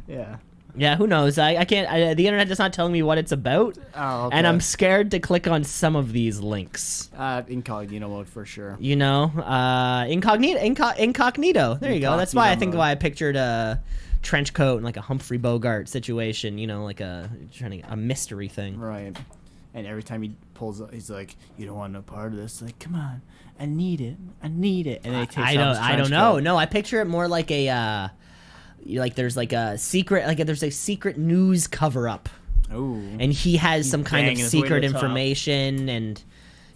Yeah. Yeah, who knows? I can't. The internet is not telling me what it's about, okay. and I'm scared to click on some of these links. Incognito mode for sure. You know, incognito. There you go. That's why I pictured a trench coat and like a Humphrey Bogart situation. You know, like a mystery thing. Right. And every time he pulls up, he's like, "You don't want no part of this." Like, come on, I need it. And then he takes off his I don't trench know. coat. No, I picture it more like a. There's a secret news cover up. Ooh. And he has some kind of banging his way to secret the top. information, and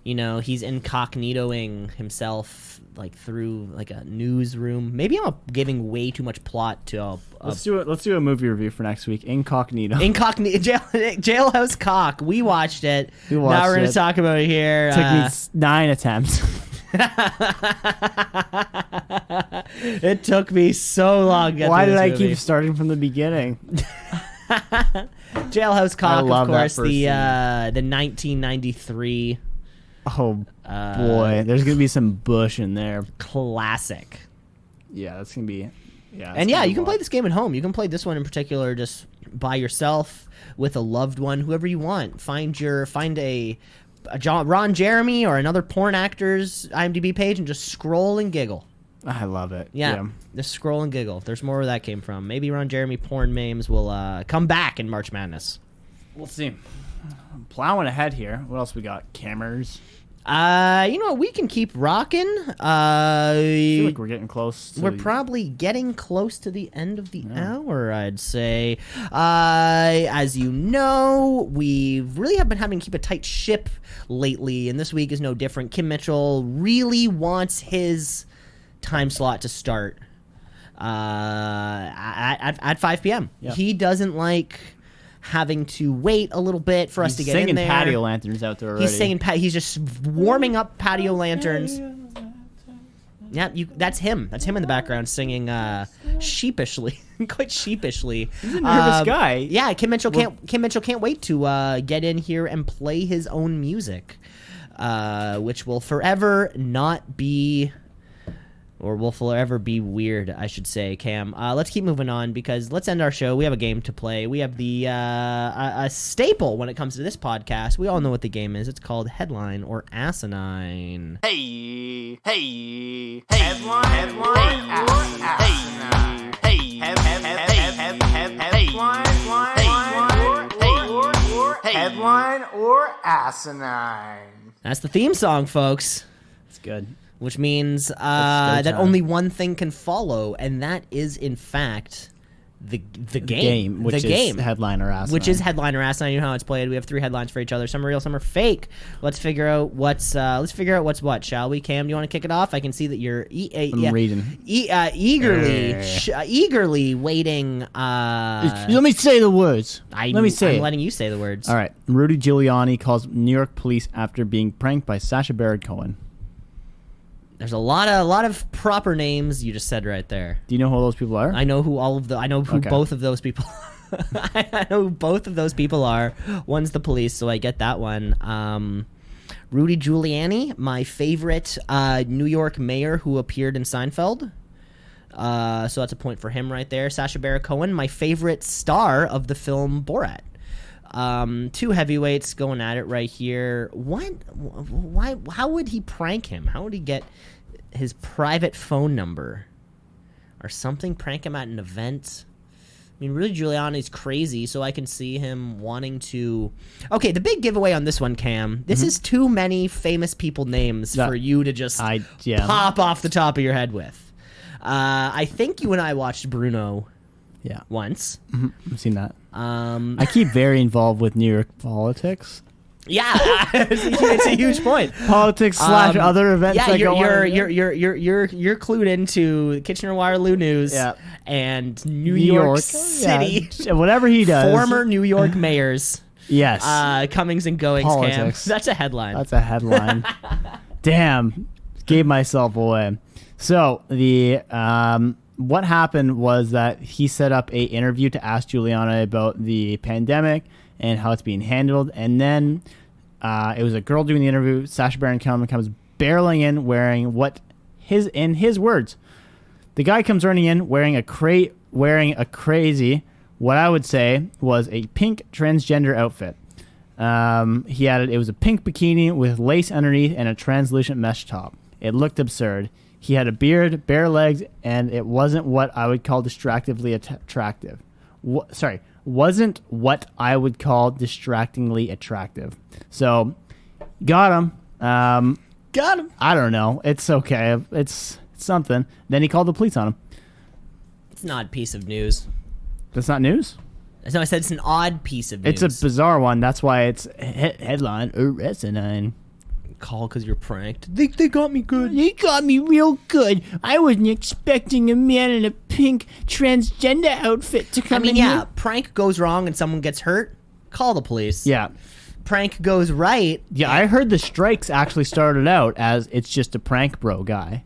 he's incognitoing himself like through like a newsroom. Maybe I'm giving way too much plot to Let's do a movie review for next week. Incognito. Jailhouse Cock. We watched it. Now we're going to talk about it here. Took me 9 attempts. It took me so long to get Why through did this I movie. keep starting from the beginning? Jailhouse Cock, love of that course, first the scene. 1993 Oh boy, there's gonna be some bush in there. classic. Yeah, that's gonna be. Yeah, And yeah, you can play this game at home. You can play this one in particular just by yourself, with a loved one, whoever you want. Find a Ron Jeremy or another porn actor's IMDb page and just scroll and giggle. I love it. Yeah, just scroll and giggle. There's more where that came from. Maybe Ron Jeremy porn memes will come back in March Madness. We'll see. Plowing ahead here. What else we got? Cameras. We can keep rocking. I feel like we're getting close. We're probably getting close to the end of the hour, I'd say. As you know, we really have been having to keep a tight ship lately, and this week is no different. Kim Mitchell really wants his time slot to start at 5 p.m. Yep. He doesn't like having to wait a little bit for us to get in there. He's singing patio lanterns out there already. He's just warming up patio lanterns. Yeah, that's him. That's him in the background singing sheepishly, quite sheepishly. He's a nervous guy. Yeah, Kim Mitchell can't wait to get in here and play his own music, which will forever not be. Or will forever be weird, I should say, Cam. Let's keep moving on because let's end our show. We have a game to play. We have the a staple when it comes to this podcast. We all know what the game is. It's called Headline or Asinine. Hey, headline or asinine. Headline or asinine. That's the theme song, folks. It's good. Which means time. that only one thing can follow, and that is, in fact, the game. Which is headline or asinine. Which is headline or asinine. You know how it's played. We have 3 headlines for each other. Some are real, some are fake. Let's figure out what's what, shall we? Cam, do you want to kick it off? I can see that you're reading. Eagerly waiting. Let me say the words. I'm letting you say the words. All right. Rudy Giuliani calls New York police after being pranked by Sacha Baron Cohen. There's a lot of proper names you just said right there. Do you know who all those people are? I know who both of those people. I know who both of those people are. One's the police, so I get that one. Rudy Giuliani, my favorite New York mayor who appeared in Seinfeld. So that's a point for him right there. Sacha Baron Cohen, my favorite star of the film Borat. 2 heavyweights going at it right here. Why? How would he prank him? How would he get his private phone number or something? Prank him at an event? I mean, Rudy Giuliani's crazy, so I can see him wanting to. Okay, the big giveaway on this one, Cam. This is too many famous people names for you to just pop off the top of your head with. I think you and I watched Bruno. Yeah. Once. Mm-hmm. I've seen that. I keep very involved with New York politics. Yeah, it's a huge point. Politics / other events. Yeah, you're clued into Kitchener-Waterloo News and New York City. Yeah. Whatever he does. Former New York mayors. Yes. Comings and goings. Politics. Cam. That's a headline. That's a headline. Damn, gave myself away. So the what happened was that he set up a interview to ask Giuliani about the pandemic and how it's being handled, and then it was a girl doing the interview. Sacha Baron Cohen comes barreling in wearing in his words, the guy comes running in wearing a crazy, what I would say was a pink transgender outfit. He added it was a pink bikini with lace underneath and a translucent mesh top. It looked absurd. He had a beard, bare legs, and it wasn't what I would call distractingly attractive. Wasn't what I would call distractingly attractive. So, got him. Got him. I don't know. It's okay. It's something. Then he called the police on him. It's an odd piece of news. That's not news? No, I said it's an odd piece of news. It's a bizarre one. That's why it's headline or asinine. Call because you're pranked. They got me good. You got me real good. I wasn't expecting a man in a pink transgender outfit to come in here. Prank goes wrong and someone gets hurt. Call the police. Yeah. Prank goes right. Yeah, I heard the strikes actually started out as it's just a prank bro guy.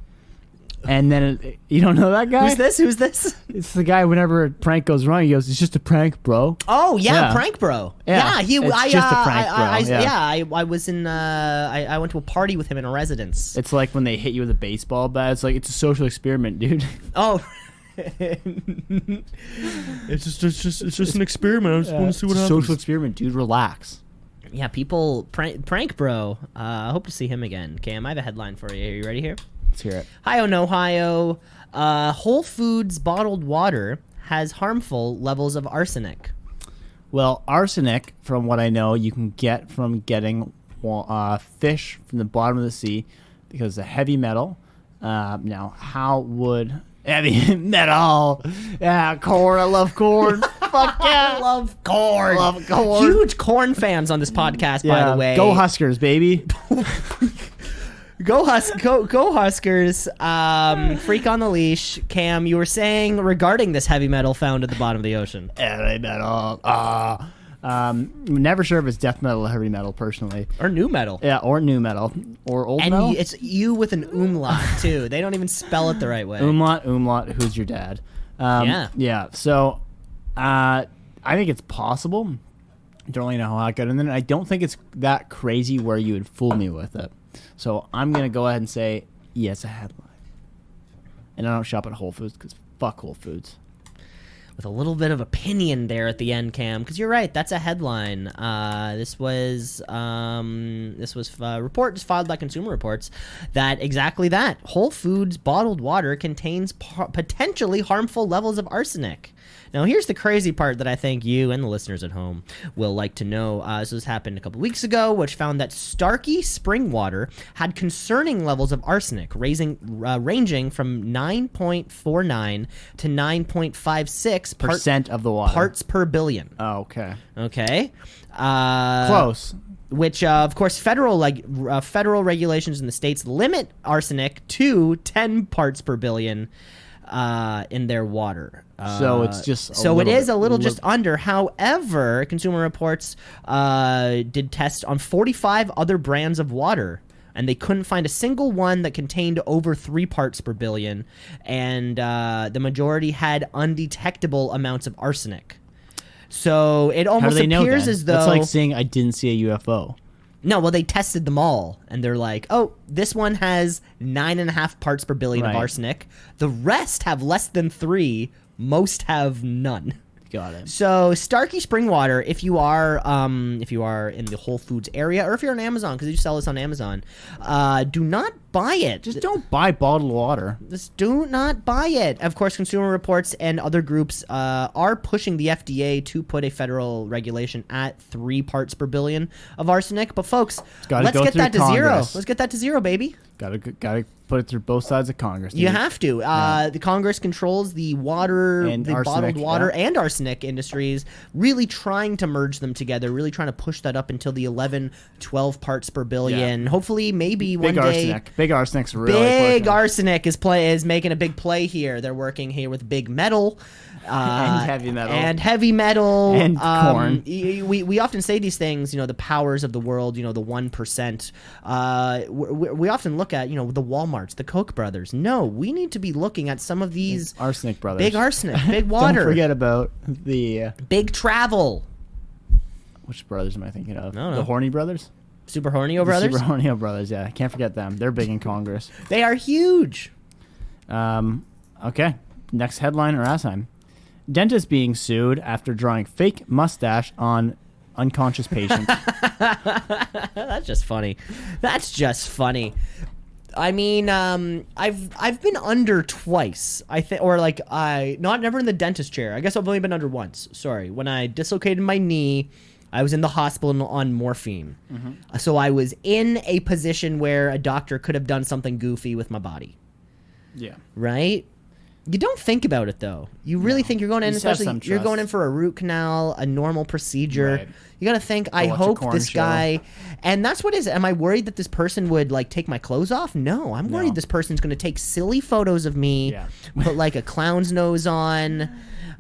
And then, you don't know that guy? Who's this? It's the guy whenever a prank goes wrong, he goes, it's just a prank, bro. Oh, yeah, Yeah. prank bro. Yeah, it's just a prank bro, I was in, I went to a party with him in a residence. It's like when they hit you with a baseball bat. It's like, it's a social experiment, dude. Oh. It's just an experiment. I just want to see what happens. Social experiment, dude. Relax. Yeah, people, prank bro. I hope to see him again. Cam, I have a headline for you. Are you ready here? Let's hear it. Hi, Ohio. Whole Foods bottled water has harmful levels of arsenic. Well, arsenic, from what I know, you can get from getting fish from the bottom of the sea because it's a heavy metal. Now, how would... Heavy metal. Yeah, corn. I love corn. Fuck yeah. I love corn. Love corn. Huge corn fans on this podcast, by the way. Go Huskers, baby. Go Huskers. Freak on the leash. Cam, you were saying regarding this heavy metal found at the bottom of the ocean. Heavy metal. Never sure if it's death metal or heavy metal, personally. Or new metal. Yeah, or new metal. Or old And metal. it's you with an umlaut, too. They don't even spell it the right way. Umlaut, who's your dad? Yeah, so I think it's possible. Don't really know how I got in there. I don't think it's that crazy where you would fool me with it. So I'm going to go ahead and say, yes, a headline. And I don't shop at Whole Foods because fuck Whole Foods. With a little bit of opinion there at the end, Cam, because you're right. That's a headline. This was a report just filed by Consumer Reports that exactly that Whole Foods bottled water contains potentially harmful levels of arsenic. Now, here's the crazy part that I think you and the listeners at home will like to know. So this happened a couple weeks ago, which found that Starkey spring water had concerning levels of arsenic, ranging from 9.49 to 9.56 Percent of the water. parts per billion. Oh, okay. Okay. Close. Which, of course, federal regulations in the states limit arsenic to 10 parts per billion in their water. So it's just it is a little just under. However, Consumer Reports did tests on 45 other brands of water, and they couldn't find a single one that contained over 3 parts per billion, and the majority had undetectable amounts of arsenic. So it almost appears as though... That's like saying I didn't see a UFO. No, well, they tested them all, and they're like, oh, this one has 9.5 parts per billion of arsenic. The rest have less than 3. Most have none. Got it. So Starkey spring water, if you are in the Whole Foods area, or if you're on Amazon, because you sell this on Amazon, do not buy it. Just don't buy bottled water. Just do not buy it. Of course, Consumer Reports and other groups are pushing the FDA to put a federal regulation at 3 parts per billion of arsenic. But folks, let's get that to zero. Let's get that to zero, baby. Gotta put it through both sides of Congress. You have to. The Congress controls the water, and the bottled water, and arsenic industries, really trying to merge them together, really trying to push that up until the 11, 12 parts per billion. Yeah. Hopefully, maybe Big one day. Arsenic. Big arsenic's really Big pushing. arsenic is making a big play here. They're working here with big metal. And heavy metal. And heavy metal. And corn. We often say these things, the powers of the world, the 1%. We often look at, the Walmarts, the Koch brothers. No, we need to be looking at some of these... Arsenic brothers. Big arsenic, big water. Don't forget about the... Big travel. Which brothers am I thinking of? I don't know. The Horny brothers? Super Hornio brothers? Super Hornio brothers, yeah. Can't forget them. They're big in Congress. They are huge. Okay. Next headline or asinine. Dentist being sued after drawing fake mustache on unconscious patient. That's just funny. I mean, I've been under twice. I think, or like never in the dentist chair. I guess I've only been under once. Sorry, when I dislocated my knee, I was in the hospital on morphine. Mm-hmm. So I was in a position where a doctor could have done something goofy with my body. Yeah. Right. You don't think about it though. You really think you're going in, You just have especially some you're going trust. in for a root canal, a normal procedure. Right. You got to think, I watch a hope corn this show. guy, and that's what is. Am I worried that this person would like take my clothes off? No, I'm worried No. this person's going to take silly photos of me, Yeah. put like a clown's nose on,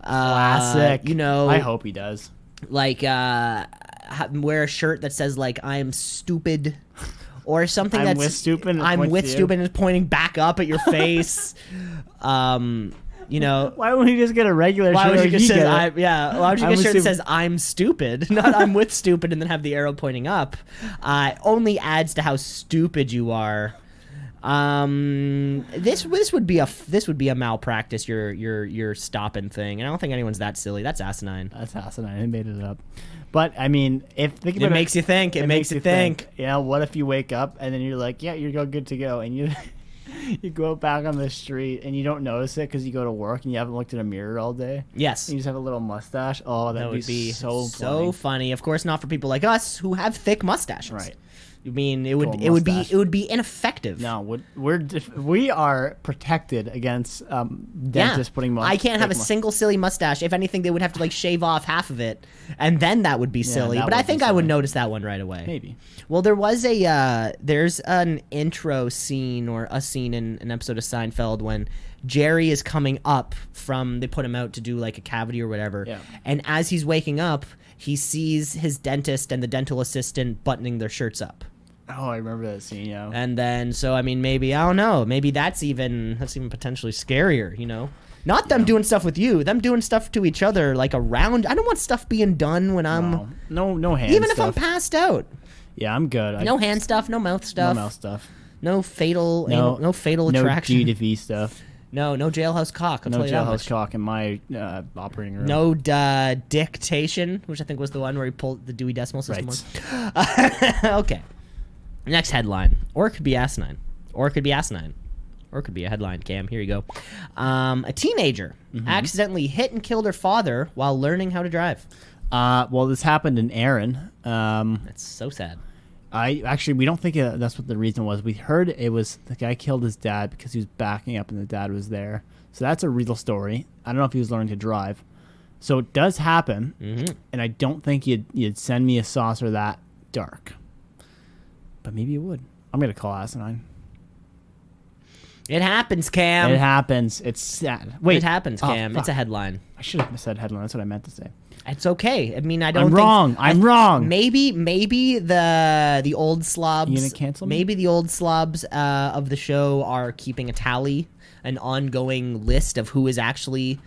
Classic. You know, I hope he does. like wear a shirt that says like I'm stupid. Or something I'm that's with stupid and it I'm points with to you. stupid and it's pointing back up at your face. You know, Why wouldn't he just get a regular why shirt? would you like just he say get? why would you I'm get a shirt that with says I'm stupid, not I'm with stupid, and then have the arrow pointing up? Only adds to how stupid you are. This would be a malpractice. Your stopping thing, and I don't think anyone's that silly. That's asinine. That's asinine. I made it up. But I mean, think It about makes you think. It makes you think. Yeah. What if you wake up and then you're like, yeah, you're good to go, and you you go back on the street and you don't notice it because you go to work and you haven't looked in a mirror all day. Yes. And you just have a little mustache. Oh, That that'd would be so so funny. Of course, not for people like us who have thick mustaches. Right. I mean, it Cool would mustache. be ineffective. No, we are protected against dentists putting I can't have a fake single silly mustache. If anything, they would have to like shave off half of it, and then that would be silly. that But I would be think I would silly. notice that one right away. Maybe. Well, there was there's an intro scene or a scene in an episode of Seinfeld when Jerry is coming up from, they put him out to do like a cavity or whatever. Yeah. And as he's waking up, he sees his dentist and the dental assistant buttoning their shirts up. Oh, I remember that scene. Yeah. And then, so I mean, maybe I don't know. Maybe that's even potentially scarier. You know, not them doing stuff with you, them doing stuff to each other, like around. I don't want stuff being done when I'm no hand even stuff. if I'm passed out. Yeah, I'm good. No hand stuff, no mouth no stuff, mouth stuff. no fatal, No, no fatal no attraction. G to V stuff. No jailhouse cock. I'll No tell you that jailhouse much. cock in my operating room. No dictation, which I think was the one where he pulled the Dewey Decimal System Right. one. Okay. Next headline. Or it could be asinine. Or it could be asinine. Or it could be a headline, Cam. Here you go. A teenager accidentally hit and killed her father while learning how to drive. Well, this happened in Aaron. That's so sad. We don't think that's what the reason was. We heard it was the guy killed his dad because he was backing up and the dad was there. So that's a real story. I don't know if he was learning to drive. So it does happen, and I don't think you'd send me a saucer that dark. But maybe you would. I'm gonna call asinine. It happens, Cam. It happens. It's sad. Wait, It happens, Cam. fuck. It's a headline. I should have said headline. That's what I meant to say. It's okay. I mean, I don't I'm think... wrong. I'm wrong. Maybe the old slobs... You gonna cancel me? Maybe the old slobs of the show are keeping a tally, an ongoing list of who is actually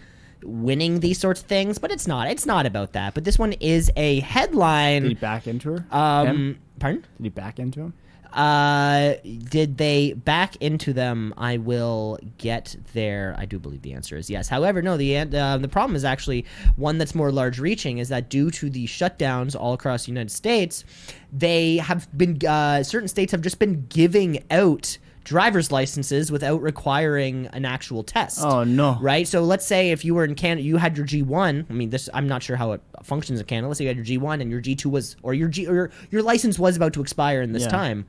winning these sorts of things, but it's not. It's not about that. But this one is a headline. Did he back into her? Pardon? Did he back into him? Did they back into them? I will get there. I do believe the answer is yes. However, no, the problem is actually one that's more large reaching, is that due to the shutdowns all across the United States, they have been, certain states have just been giving out driver's licenses without requiring an actual test. Oh, no. Right? So let's say if you were in Canada, you had your G1. I mean, this, I'm not sure how it functions in Canada. Let's say you had your G1 and your G2 was, or your license was about to expire in this time.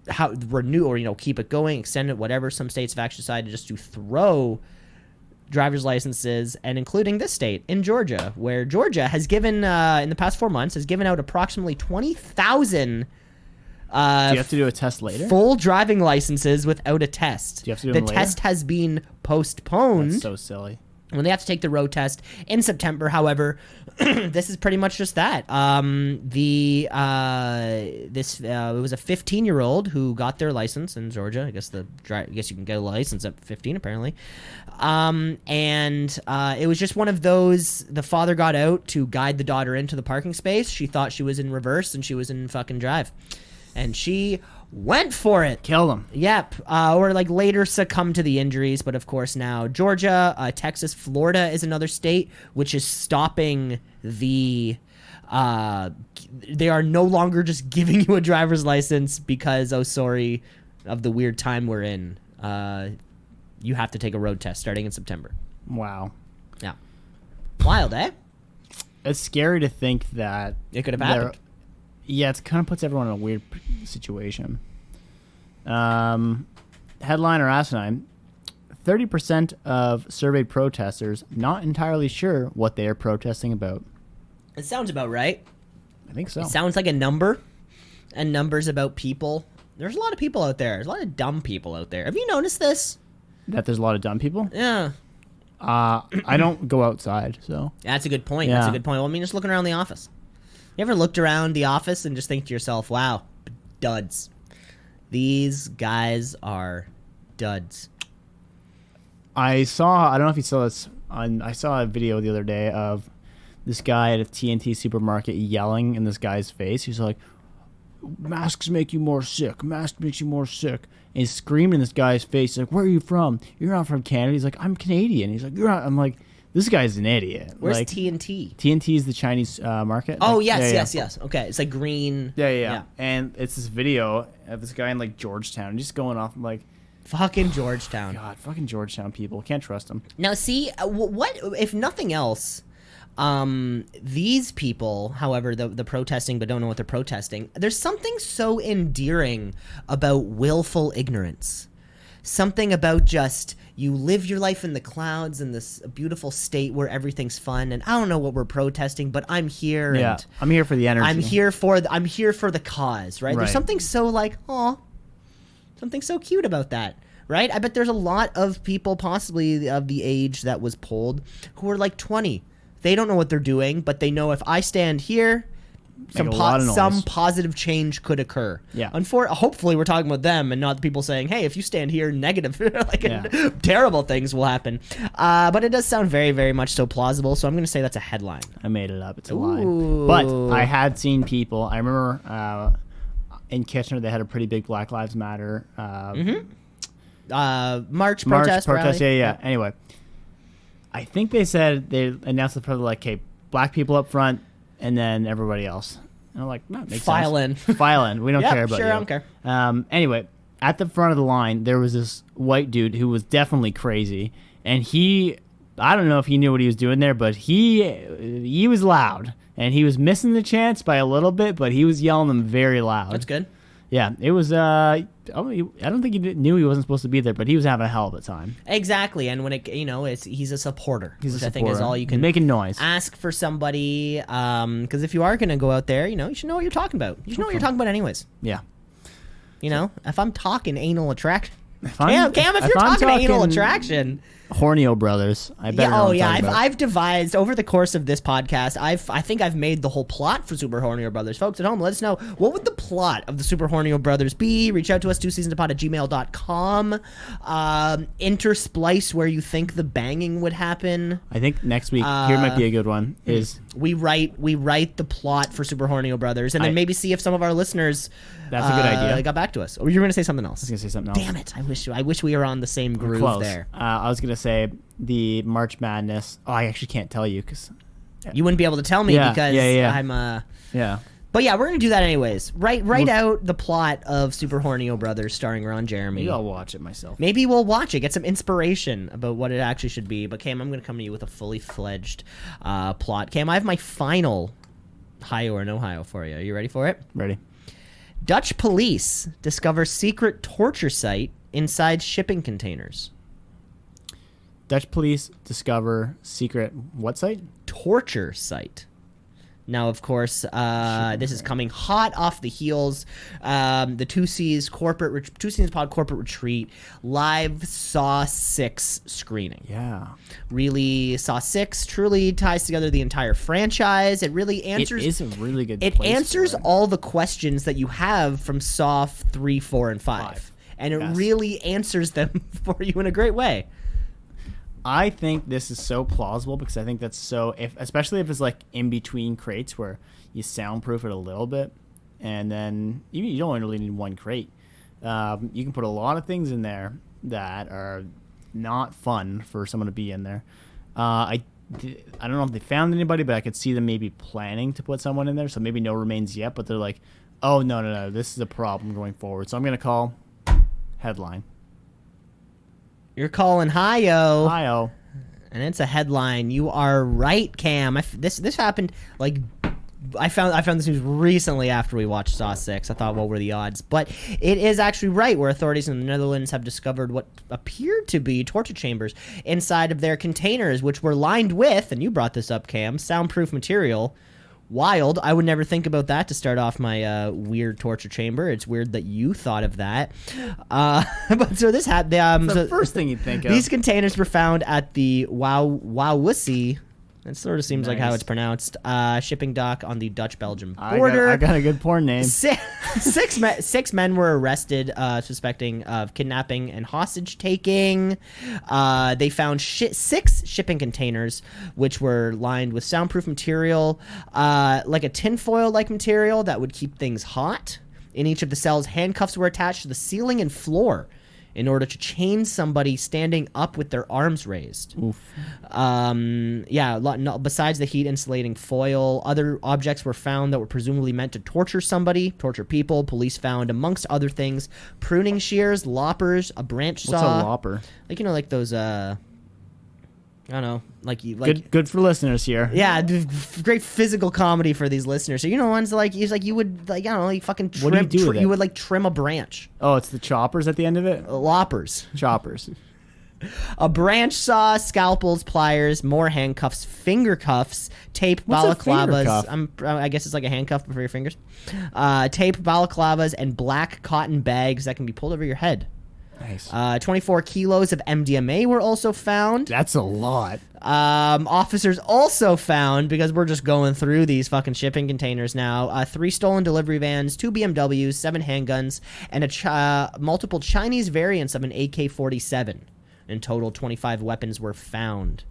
How renew, or keep it going, extend it, whatever. Some states have actually decided just to throw driver's licenses, and including this state in Georgia, where Georgia has given in the past 4 months has given out approximately 20,000 Do you have to do a test later? full driving licenses without a test. Do you have to do the them later? test has been postponed. That's so silly. When they have to take the road test in September, however, this is pretty much just that. It was a 15-year-old who got their license in Georgia. I guess you can get a license at 15 apparently. It was just one of those. The father got out to guide the daughter into the parking space. She thought she was in reverse and she was in fucking drive, and she went for it. Kill him. Yep. Or like later succumb to the injuries. But of course now Georgia, Texas, Florida is another state which is stopping the... they are no longer just giving you a driver's license because, oh, sorry, of the weird time we're in. You have to take a road test starting in September. Wow. Yeah. Wild, eh? It's scary to think that It could have happened. Yeah, it kind of puts everyone in a weird situation. Headline or asinine. 30% of surveyed protesters not entirely sure what they are protesting about. It sounds about right. I think so. It sounds like a number, and numbers about people. There's a lot of people out there. There's a lot of dumb people out there. Have you noticed this? That there's a lot of dumb people? Yeah. I don't go outside, so. That's a good point. Yeah. That's a good point. Well, I mean, just looking around the office. You ever looked around the office and just think to yourself, wow, duds. These guys are duds. I don't know if you saw this, I saw a video the other day of this guy at a TNT supermarket yelling in this guy's face. He's like, masks make you more sick. Masks makes you more sick. And he's screaming in this guy's face. He's like, where are you from? You're not from Canada. He's like, I'm Canadian. He's like, you're not. I'm like, this guy's an idiot. Where's like, TNT? TNT is the Chinese market. Oh, like, yes. Okay, it's like green. Yeah. And it's this video of this guy in like Georgetown just going off. I'm like, Fucking Georgetown. God, fucking Georgetown people. Can't trust them. Now, see, what if nothing else? These people, however, the protesting but don't know what they're protesting. There's something so endearing about willful ignorance. Something about just you live your life in the clouds in this beautiful state where everything's fun, and I don't know what we're protesting, but I'm here. Yeah, and I'm here for the energy. I'm here for the cause, right? There's something so like, aw, something so cute about that, right? I bet there's a lot of people, possibly of the age that was polled, who are like 20. They don't know what they're doing, but they know if I stand here, some positive change could occur. Yeah. Hopefully we're talking about them and not the people saying, hey, if you stand here, negative, terrible things will happen. But it does sound very, very much so plausible, so I'm going to say that's a headline. I made it up. It's a line. But I had seen people. I remember in Kitchener, they had a pretty big Black Lives Matter march protest. Yeah. Anyway, I think they said they announced the probably like, okay, black people up front, and then everybody else. And I'm like, no, makes File sense. in. File in. We don't care about sure, you. I don't care. Anyway, at the front of the line, there was this white dude who was definitely crazy, and I don't know if he knew what he was doing there, but he was loud, and he was missing the chance by a little bit, but he was yelling them very loud. That's good. Yeah, it was. I don't think he knew he wasn't supposed to be there, but he was having a hell of a time. Exactly, and when he's a supporter. He's I think is all you can making noise. Ask for somebody, because if you are going to go out there, you should know what you're talking about. You should know what you're talking about, anyways. Yeah. If I'm talking anal attraction, If Cam, if you're talking anal attraction. Hornio brothers. I bet. I've devised over the course of this podcast. I think I've made the whole plot for Super Hornio Brothers. Folks at home, let us know, what would the plot of the Super Hornio Brothers be? Reach out to us, twoceesinapod@gmail.com. Intersplice where you think the banging would happen. I think next week here might be a good one. Is we write the plot for Super Hornio Brothers, and then maybe see if some of our listeners. That's a good idea. Got back to us. Or you were going to say something else? I was going to say something else. Damn it! I wish we were on the same groove close. there. I was going to say the March Madness. Oh, I actually can't tell you because you wouldn't be able to tell me because I'm yeah. But yeah, we're gonna do that anyways. Write out the plot of Super Hornio Brothers starring Ron Jeremy. Maybe I'll watch it myself. Maybe we'll watch it, get some inspiration about what it actually should be. But Cam, I'm gonna come to you with a fully fledged plot. Cam, I have my final hi-yo or no hi-yo for you. Are you ready for it? Ready. Dutch police discover secret torture site inside shipping containers. Dutch police discover secret what site? Torture site. Now, of course, this is coming hot off the heels. The Two Seas Pod corporate retreat live Saw 6 screening. Yeah, really, Saw 6 truly ties together the entire franchise. It really answers. It is a really good. It answers all the questions that you have from Saw 3, 4, and 5. And it really answers them for you in a great way. I think this is so plausible because I think that's so, especially if it's like in between crates where you soundproof it a little bit, and then you don't really need one crate. You can put a lot of things in there that are not fun for someone to be in there. I don't know if they found anybody, but I could see them maybe planning to put someone in there, so maybe no remains yet, but they're like, oh, no, this is a problem going forward. So I'm going to call headline. You're calling hi-yo. Hi-yo. And it's a headline. You are right, Cam. This happened like I found this news recently after we watched Saw 6. I thought, what were the odds? But it is actually right, where authorities in the Netherlands have discovered what appeared to be torture chambers inside of their containers, which were lined with, and you brought this up, Cam, soundproof material. Wild. I would never think about that to start off my weird torture chamber. It's weird that you thought of that. But so this happened. the first thing you'd think of. These containers were found at the Wauwussie. It sort of seems like how it's pronounced. Shipping dock on the Dutch-Belgium border. I got a good porn name. Six men were arrested, suspecting of kidnapping and hostage taking. They found 6 shipping containers, which were lined with soundproof material, like a tinfoil-like material that would keep things hot. In each of the cells, handcuffs were attached to the ceiling and floor in order to chain somebody standing up with their arms raised. Oof. Besides the heat insulating foil, other objects were found that were presumably meant to torture somebody, torture people. Police found, amongst other things, pruning shears, loppers, a branch saw. What's a lopper? Like, like those, I don't know, good for listeners here. Yeah, great physical comedy for these listeners. So ones like you would I don't know, you fucking trim. What do you do with it? You would like trim a branch. Oh, it's the choppers at the end of it. Loppers. Choppers. A branch saw, scalpels, pliers, more handcuffs, finger cuffs, tape balaclavas. I guess it's like a handcuff but for your fingers. Tape balaclavas and black cotton bags that can be pulled over your head. Nice. 24 kilos of MDMA were also found. That's a lot. Officers also found, because we're just going through these fucking shipping containers now, 3 stolen delivery vans, 2 BMWs, 7 handguns, and multiple Chinese variants of an AK-47. In total, 25 weapons were found.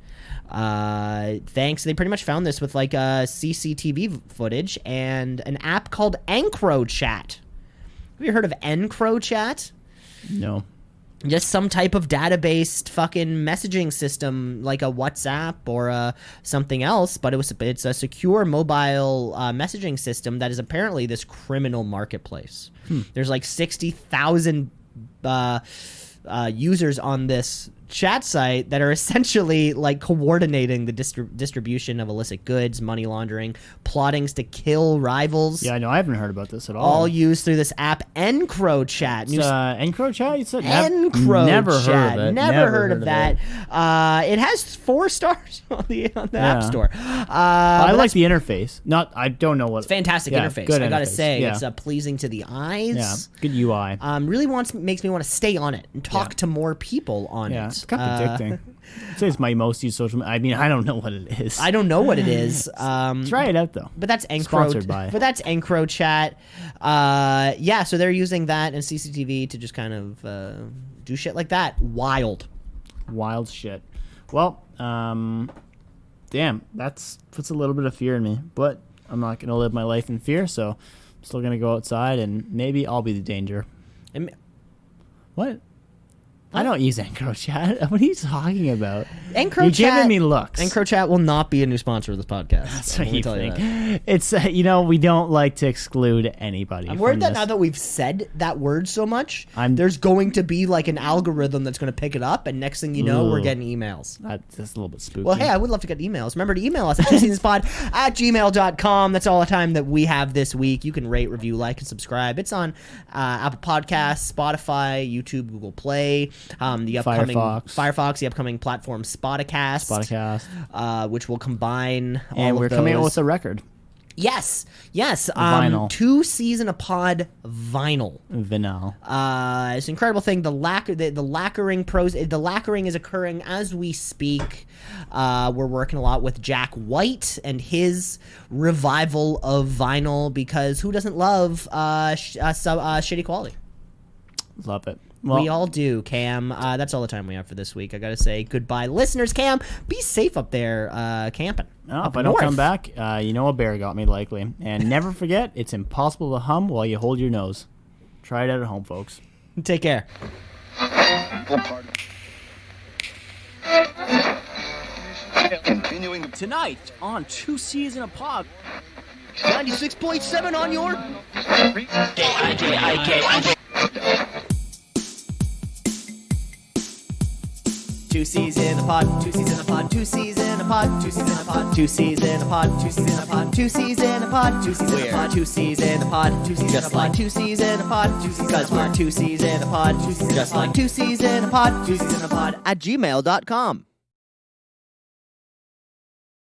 They pretty much found this with like CCTV footage and an app called EncroChat. Have you heard of EncroChat? No. Just some type of database fucking messaging system like a WhatsApp or something else, but it's a secure mobile messaging system that is apparently this criminal marketplace. There's like 60,000 users on this chat site that are essentially like coordinating the distribution of illicit goods, money laundering, plottings to kill rivals. Yeah, no, I haven't heard about this at all. All used through this app, EncroChat. EncroChat? You said EncroChat. Never heard of it. Never heard of that. It has 4 stars on the App Store. I like the interface. I don't know what. It's fantastic interface. Good I gotta interface. say, Yeah. it's pleasing to the eyes. Yeah, good UI. Really makes me want to stay on it and talk to more people on it. It's kind of addicting. I'd say it's my most used social media. I mean, I don't know what it is. I don't know what it is. Try it out, though. But that's Sponsored by. But that's EncroChat. So they're using that and CCTV to just kind of do shit like that. Wild shit. Well, damn, that puts a little bit of fear in me. But I'm not going to live my life in fear, so I'm still going to go outside, and maybe I'll be the danger. What? I don't use EncroChat. What are you talking about? EncroChat. You're giving me looks. EncroChat will not be a new sponsor of this podcast. That's what you think. It's we don't like to exclude anybody. I'm worried that now that we've said that word so much, there's going to be like an algorithm that's going to pick it up, and next thing you know, we're getting emails. That's a little bit spooky. Well, hey, I would love to get emails. Remember to email us at twoceasinapod@gmail.com. That's all the time that we have this week. You can rate, review, like, and subscribe. It's on Apple Podcasts, Spotify, YouTube, Google Play. The upcoming Firefox, the upcoming platform Spoticast, which will combine all and of we're those. coming out with a record. Yes. Vinyl. 2ceasinapod vinyl. It's an incredible thing. The lacquering is occurring as we speak. We're working a lot with Jack White and his revival of vinyl, because who doesn't love shitty quality? Love it. Well, we all do, Cam. That's all the time we have for this week. I gotta say goodbye, listeners. Cam, be safe up there camping. If I don't come back, a bear got me likely. And never forget, it's impossible to hum while you hold your nose. Try it out at home, folks. Take care. Continuing tonight on Two C's in a Pod. 96.7 on your... two C's in a pod, two C's in a pod, two C's in a pod, two C's in a pod, two C's in a pod, two C's in a pod, two C's in a pod, two C's in a pod, two C's in a pod, two C's just like two C's in a pod, two C's because we're two C's in a pod, just like two C's in a pod, two C's in a pod at gmail.com.